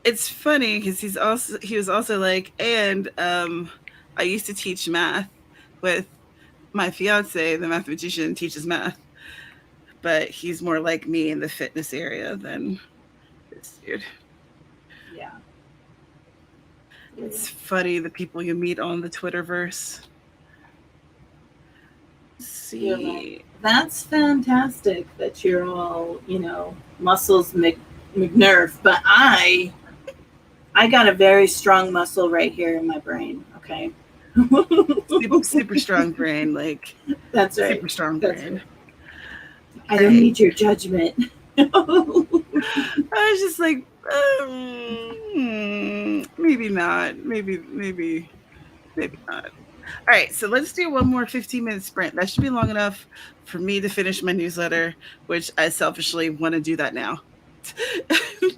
It's funny because he was also like, and I used to teach math with my fiance, the mathematician, teaches math, but he's more like me in the fitness area than this dude. Yeah. It's funny the people you meet on the Twitterverse. Let's see. That's fantastic that you're all, you know, muscles McNerf, but I got a very strong muscle right here in my brain. Okay. Super strong brain, like That's right. super strong That's brain. right. I don't need your judgment. I was just like, maybe not. Maybe not. All right, so let's do one more 15-minute sprint. That should be long enough for me to finish my newsletter, which I selfishly want to do that now. All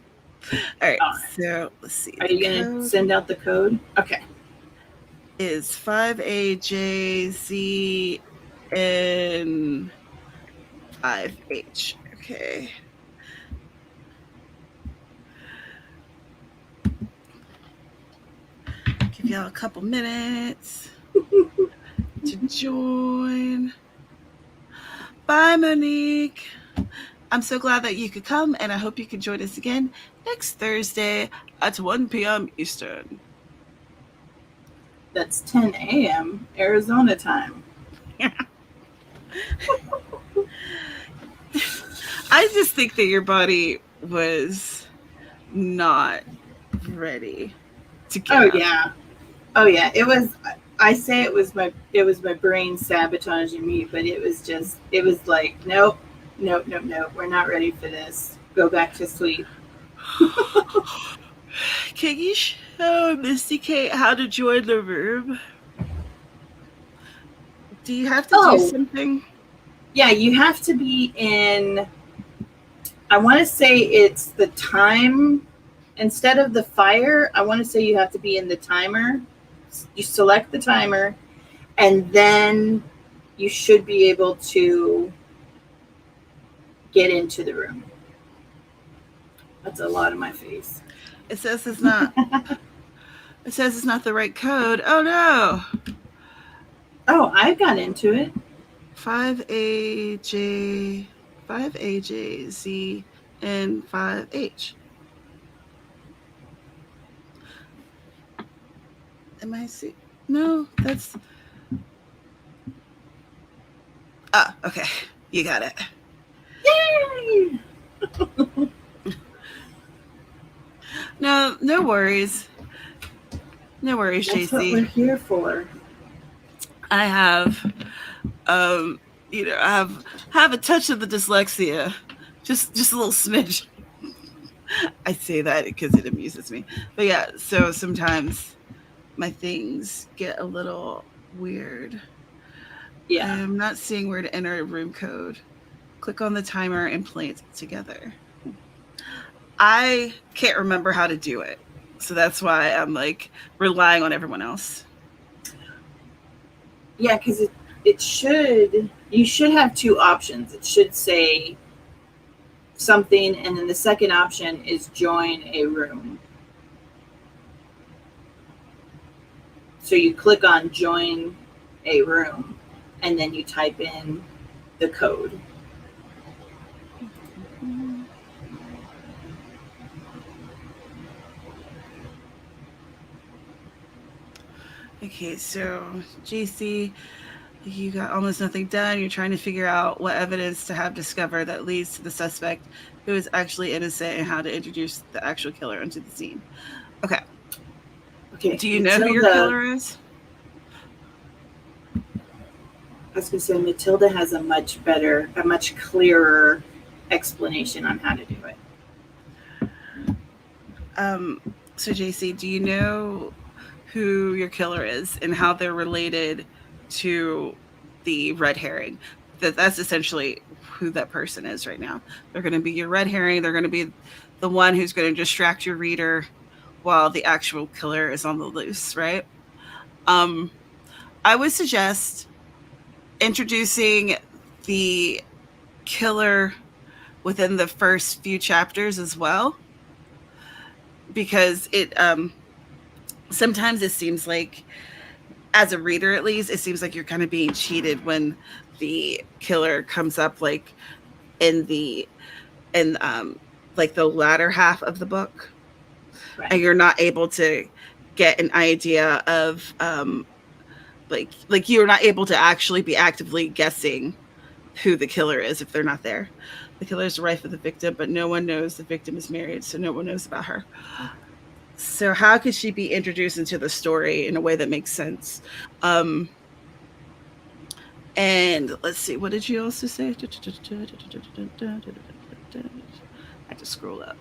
right, so let's see. Are you going to send out the code? Okay. Is 5AJZN5H. Okay. Give y'all a couple minutes to join. Bye, Monique. I'm so glad that you could come, and I hope you can join us again next Thursday at 1 p.m. Eastern. That's 10 a.m. Arizona time. I just think that your body was not ready to get out. Oh yeah. It was. I say it was my brain sabotaging me, but it was like nope, we're not ready for this. Go back to sleep. Can you show Misty Kate how to join the room? Do you have to do something? Yeah, you have to be in. I want to say it's the time instead of the fire. I want to say you have to be in the timer. You select the timer, and then you should be able to get into the room. That's a lot of my face. It says it's not. It says it's not the right code. Oh no. Oh, I got into it. 5AJ5H. 5AJZN5H. Am I see? No, that's. Ah, okay. You got it. Yay! No, no worries. No worries, That's what we're JC. here for. I have, um, I have a touch of the dyslexia, just a little smidge. I say that because it amuses me. But yeah, so sometimes my things get a little weird. Yeah. I'm not seeing where to enter a room code. Click on the timer and play it together. I can't remember how to do it. So that's why I'm like relying on everyone else. Yeah, because it should, you should have two options. It should say something, and then the second option is join a room. So you click on join a room, and then you type in the code. Okay, so JC, you got almost nothing done. You're trying to figure out what evidence to have discovered that leads to the suspect who is actually innocent and how to introduce the actual killer into the scene. Okay. Okay, Do you know who your Matilda, killer is? I was going to say, Matilda has a much better, a much clearer explanation on how to do it. Um, so JC, do you know who your killer is and how they're related to the red herring? That's essentially who that person is right now. They're going to be your red herring. They're going to be the one who's going to distract your reader while the actual killer is on the loose, right? Um, I would suggest introducing the killer within the first few chapters as well, because it sometimes it seems like, as a reader at least, it seems like you're kind of being cheated when the killer comes up like in the in like the latter half of the book, Right. and you're not able to get an idea of like you're not able to actually be actively guessing who the killer is if they're not there. The killer is the wife of the victim, but no one knows the victim is married, so no one knows about her. So how could she be introduced into the story in a way that makes sense? Um, and let's see, what did you also say? I had to scroll up.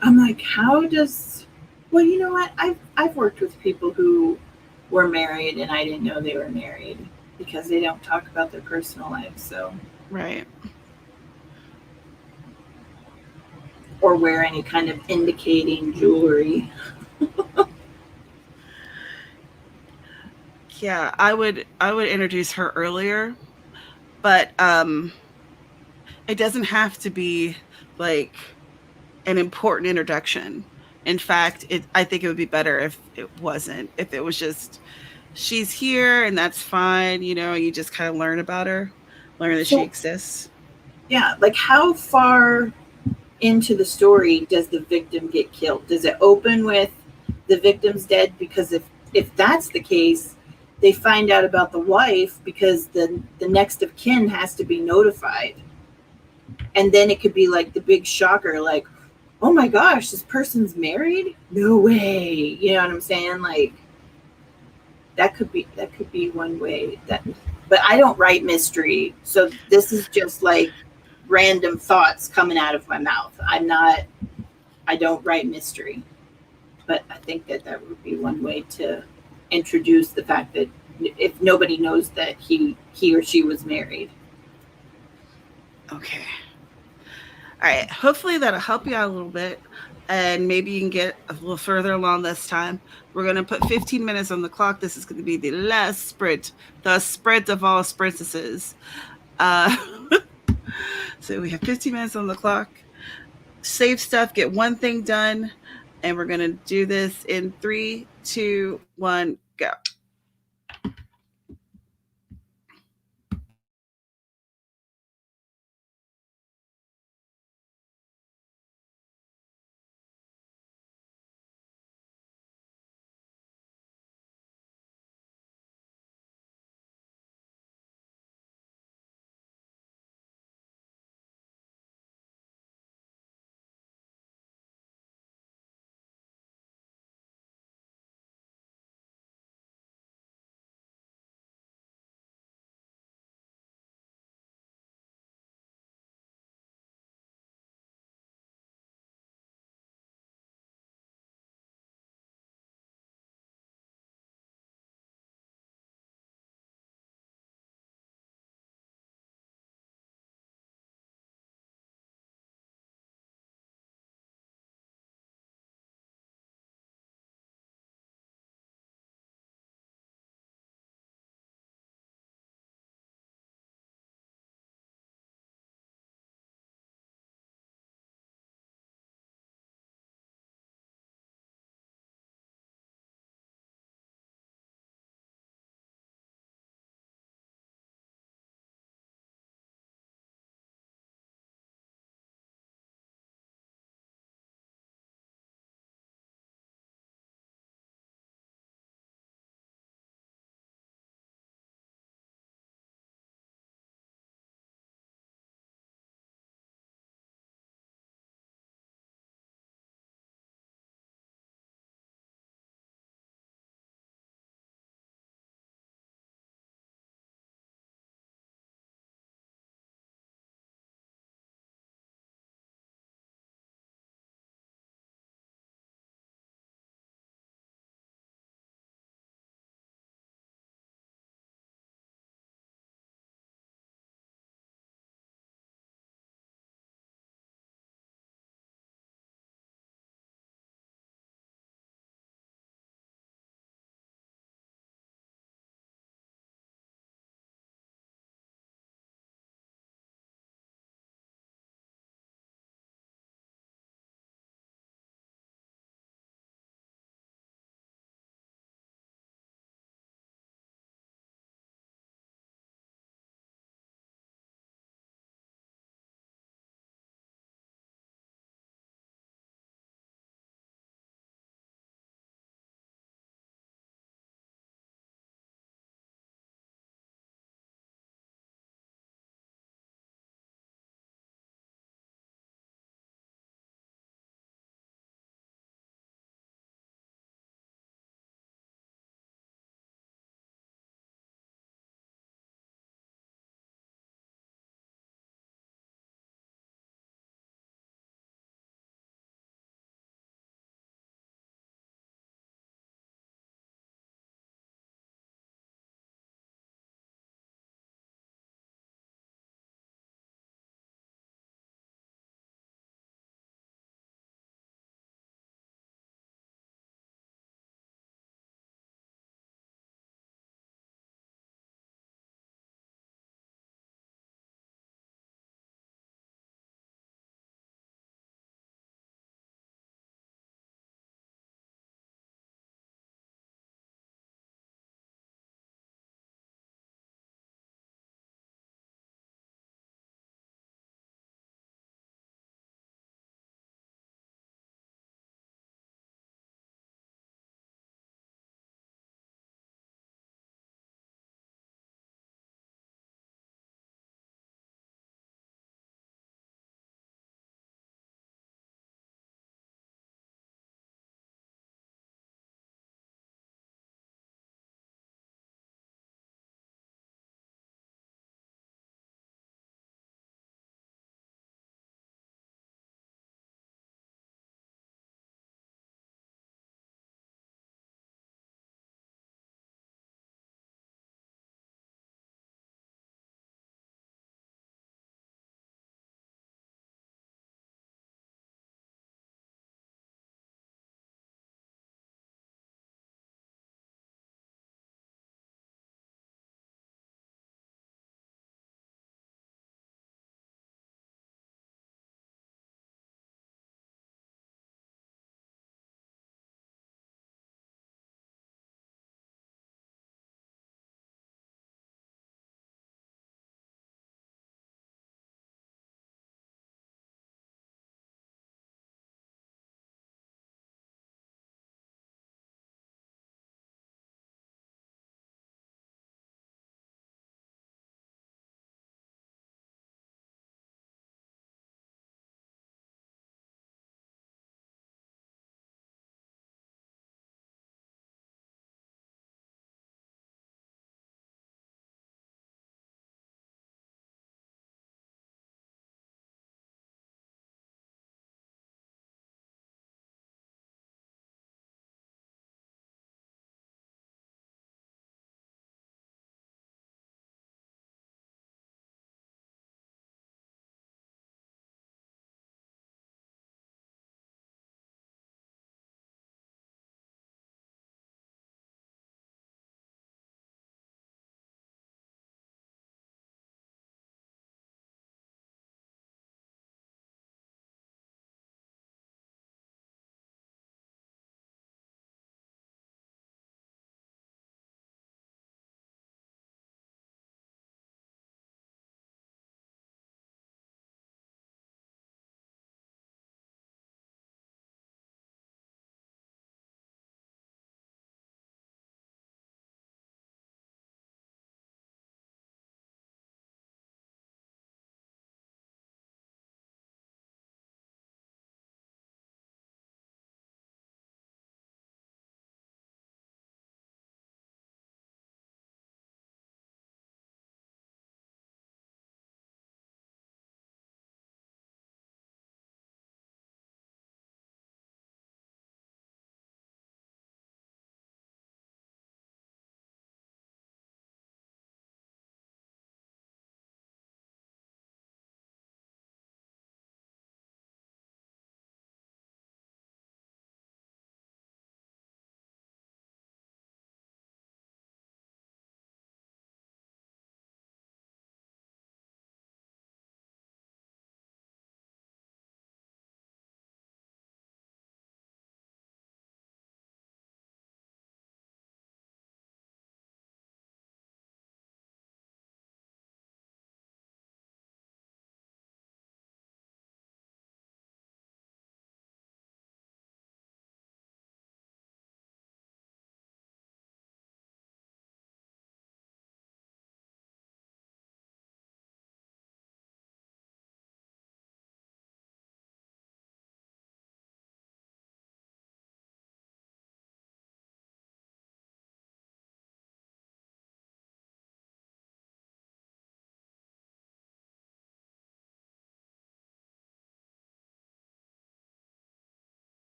I'm like, how does, well, you know what? I've worked with people who were married and I didn't know they were married because they don't talk about their personal lives. So, Right. or wear any kind of indicating jewelry. Yeah, I would introduce her earlier, but it doesn't have to be like an important introduction. In fact, I think it would be better if it wasn't. If it was just she's here and that's fine, you just kind of learn about her, learn that she So, exists. yeah, like how far into the story does the victim get killed? Does it open with the victim's dead? Because if that's the case, they find out about the wife because the next of kin has to be notified. And then it could be like the big shocker, like, oh my gosh, this person's married? No way. You know what I'm saying? Like that could be one way that, but I don't write mystery. So this is just like random thoughts coming out of my mouth. I don't write mystery. But I think that would be one way to introduce the fact that if nobody knows that he or she was married. Okay. All right. Hopefully that'll help you out a little bit. And maybe you can get a little further along this time. We're going to put 15 minutes on the clock. This is going to be the last sprint, the sprint of all sprintuses. Uh, so we have 15 minutes on the clock. Save stuff, get one thing done. And we're going to do this in 3, 2, 1, go.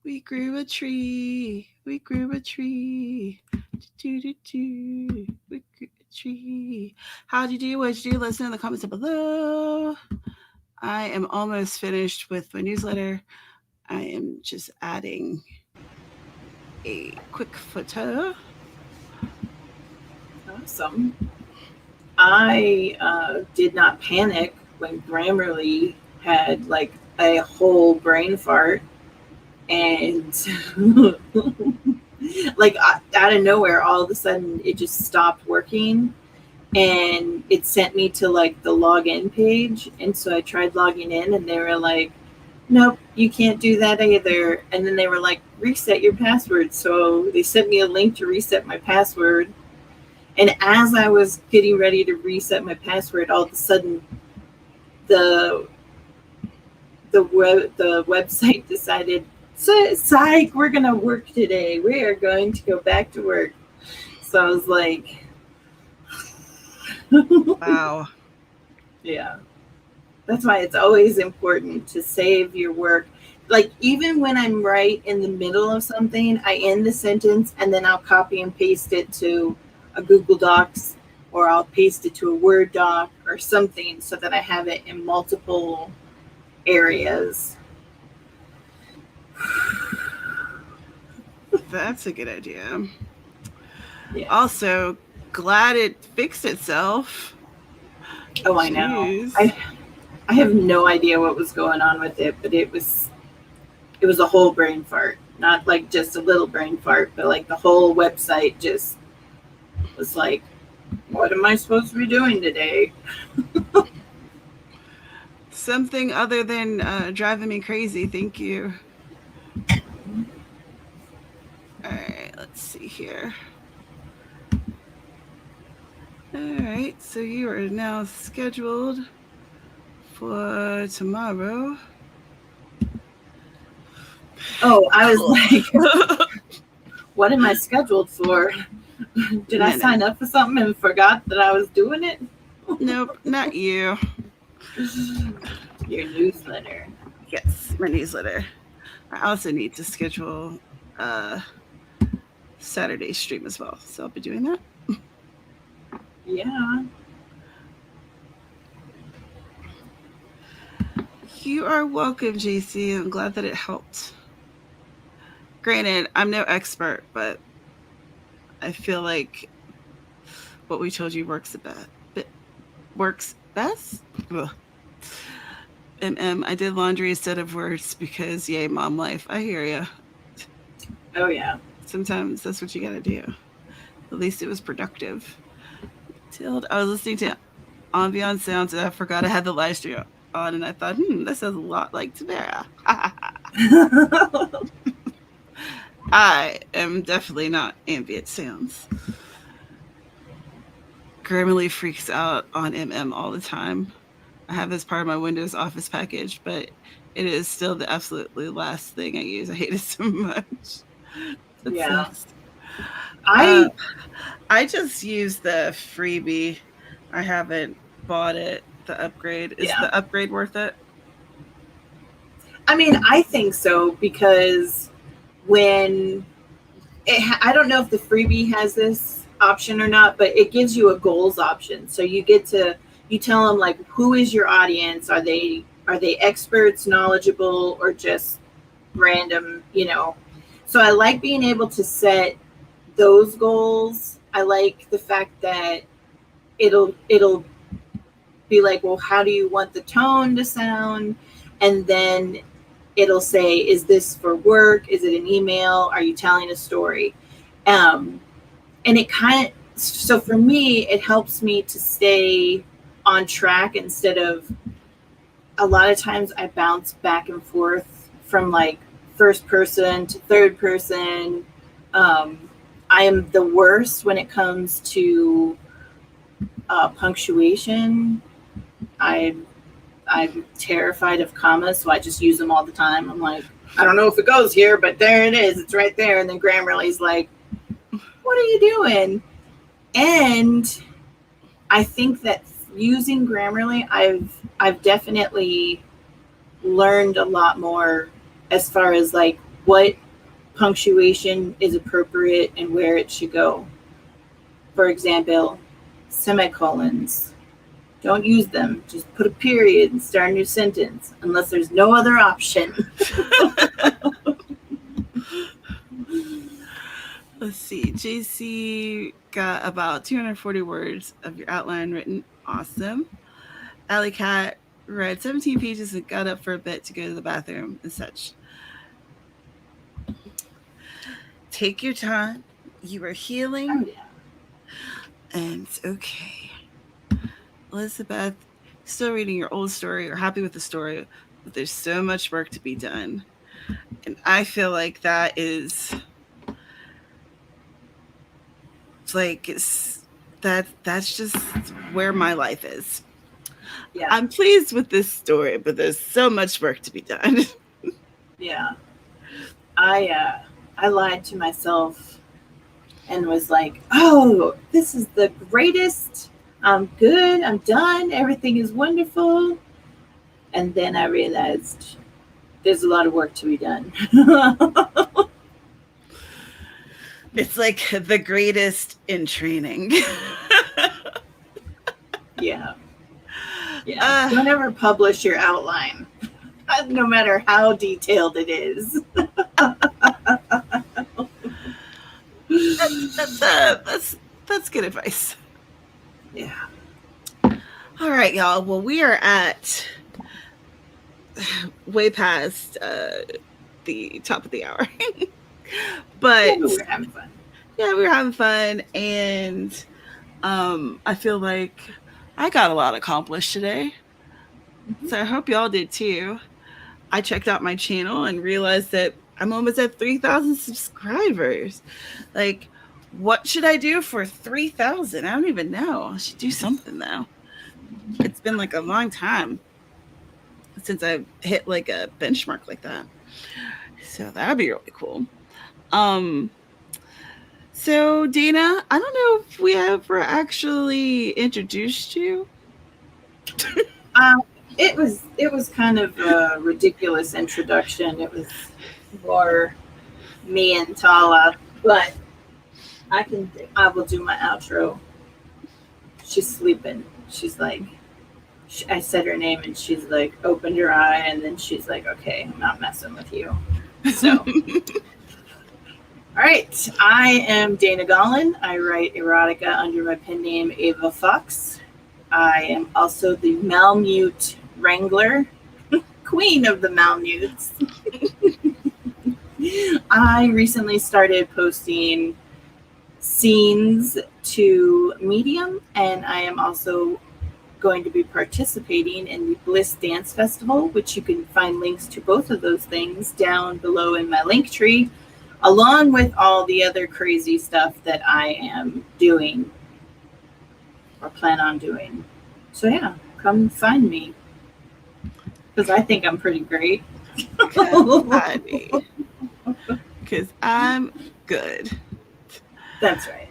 We grew a tree. We grew a tree. Do, do, do. We grew a tree. How'd you do? What'd you do? Let us know in the comments below. I am almost finished with my newsletter. I am just adding a quick photo. Awesome. I did not panic when Grammarly had like a whole brain fart and like out of nowhere, all of a sudden it just stopped working and it sent me to like the login page. And so I tried logging in and they were like, nope, you can't do that either. And then they were like, reset your password. So they sent me a link to reset my password. And as I was getting ready to reset my password, all of a sudden the website decided, psych, we're gonna work today. We are going to go back to work. So I was like, wow. Yeah. That's why it's always important to save your work. Like even when I'm right in the middle of something, I end the sentence and then I'll copy and paste it to a Google Docs or I'll paste it to a Word doc or something so that I have it in multiple areas. That's a good idea. Yeah. Also, glad it fixed itself. Oh, I know. I have no idea what was going on with it, but it was a whole brain fart. Not like just a little brain fart, but like the whole website just was like, what am I supposed to be doing today? Something other than driving me crazy. Thank you. All right, let's see here. All right, so you are now scheduled for tomorrow. Oh, I was like, what am I scheduled for? Did I sign up for something and forgot that I was doing it? Nope, not you. Your newsletter. Yes, my newsletter. I also need to schedule a Saturday stream as well, so I'll be doing that. Yeah. You are welcome, JC. I'm glad that it helped. Granted, I'm no expert, but I feel like what we told you works best. Ugh. I did laundry instead of words because yay, mom life. I hear you. Oh yeah. Sometimes that's what you gotta do. At least it was productive. I was listening to ambient sounds and I forgot I had the live stream on, and I thought, that sounds a lot like Tamara. I am definitely not ambient sounds. Grammarly freaks out on all the time. I have as part of my Windows Office package, but it is still the absolutely last thing I use. I hate it so much. That yeah. sucks. I just use the freebie. I haven't bought it. The upgrade. Is the upgrade worth it? I mean, I think so because when I don't know if the freebie has this option or not, but it gives you a goals option. So you tell them like, who is your audience? Are they experts, knowledgeable, or just random, So I like being able to set those goals. I like the fact that it'll be like, well, how do you want the tone to sound? And then it'll say, is this for work? Is it an email? Are you telling a story? And it so for me, it helps me to stay on track instead of, a lot of times I bounce back and forth from like first person to third person. I am the worst when it comes to punctuation. I'm terrified of commas, so I just use them all the time. I'm like, I don't know if it goes here, but there it is. It's right there. And then Grammarly's like, what are you doing? And I think that using Grammarly, I've definitely learned a lot more as far as like what punctuation is appropriate and where it should go. For example, semicolons. Don't use them. Just put a period and start a new sentence, unless there's no other option. Let's see. JC got about 240 words of your outline written. Awesome. Alley Cat read 17 pages and got up for a bit to go to the bathroom and such. Take your time. You are healing. Oh, yeah. And it's okay. Elizabeth, still reading your old story or happy with the story, but there's so much work to be done. And I feel like that is like that's just where my life is. Yeah. I'm pleased with this story, but there's so much work to be done. Yeah. I lied to myself and was like, oh, this is the greatest. I'm good. I'm done. Everything is wonderful. And then I realized there's a lot of work to be done. It's like the greatest in training. Yeah. Yeah. Don't ever publish your outline, no matter how detailed it is. That's good advice. Yeah. All right, y'all. Well, we are at way past the top of the hour. But yeah, we're having fun. Yeah, we were having fun, and I feel like I got a lot accomplished today. Mm-hmm. So I hope y'all did too. I checked out my channel and realized that I'm almost at 3,000 subscribers. Like, what should I do for 3,000? I don't even know. I should do something though. It's been like a long time since I've hit like a benchmark like that. So that'd be really cool. So Dana, I don't know if we ever actually introduced you. It was kind of a ridiculous introduction. It was more me and Tala, but I will do my outro. She's sleeping. She's like, I said her name and she's like, opened her eye, and then she's like, okay, I'm not messing with you. So, all right. I am Dana Gaulin. I write erotica under my pen name Ava Fox. I am also the Malmute Wrangler, queen of the Malmutes. I recently started posting scenes to Medium, and I am also going to be participating in the Bliss Dance Festival, which you can find links to both of those things down below in my link tree, along with all the other crazy stuff that I am doing or plan on doing. So yeah, come find me, because I think I'm pretty great. Because I'm good. That's right.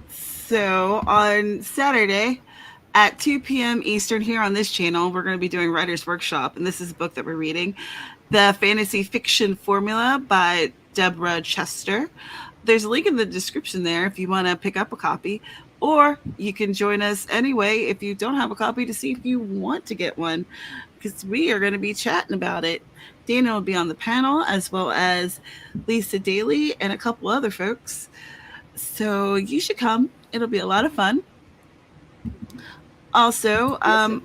So on Saturday at 2 p.m. Eastern here on this channel, we're going to be doing Writer's Workshop, and this is a book that we're reading, The Fantasy Fiction Formula by Deborah Chester. There's a link in the description there if you want to pick up a copy, or you can join us anyway if you don't have a copy to see if you want to get one, because we are going to be chatting about it. Dana will be on the panel, as well as Lisa Daly and a couple other folks. So you should come. It'll be a lot of fun. Also, I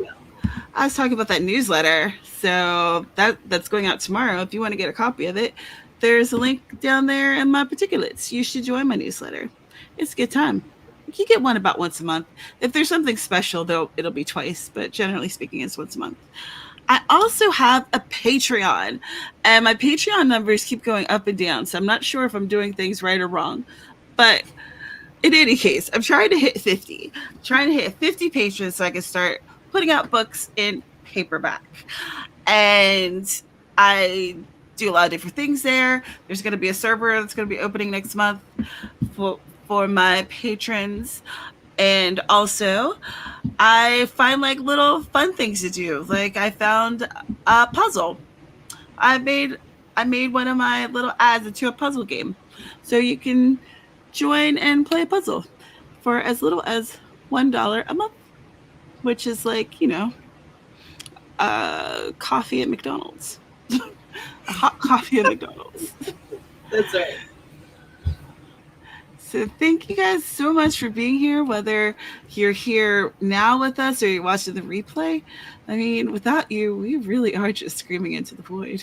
was talking about that newsletter. So that's going out tomorrow. If you want to get a copy of it, there's a link down there in my particulates. You should join my newsletter. It's a good time. You get one about once a month. If there's something special, though, it'll be twice. But generally speaking, it's once a month. I also have a Patreon, and my Patreon numbers keep going up and down. So I'm not sure if I'm doing things right or wrong. But in any case, I'm trying to hit 50. I'm trying to hit 50 patrons so I can start putting out books in paperback. And I do a lot of different things there. There's going to be a server that's going to be opening next month for my patrons. And also, I find like little fun things to do. Like I found a puzzle. I made I made one of my little ads into a puzzle game. So you can join and play a puzzle for as little as $1 a month, which is like, coffee at McDonald's. A hot coffee at McDonald's. That's right. So thank you guys so much for being here, whether you're here now with us or you're watching the replay. I mean, without you, we really are just screaming into the void.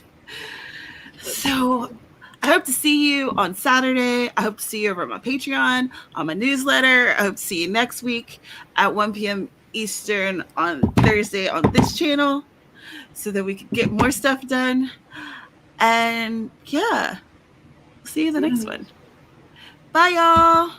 So I hope to see you on Saturday. I hope to see you over on my Patreon, on my newsletter. I hope to see you next week at 1 p.m. Eastern on Thursday on this channel so that we can get more stuff done. And yeah, see you in the next one. Bye, y'all.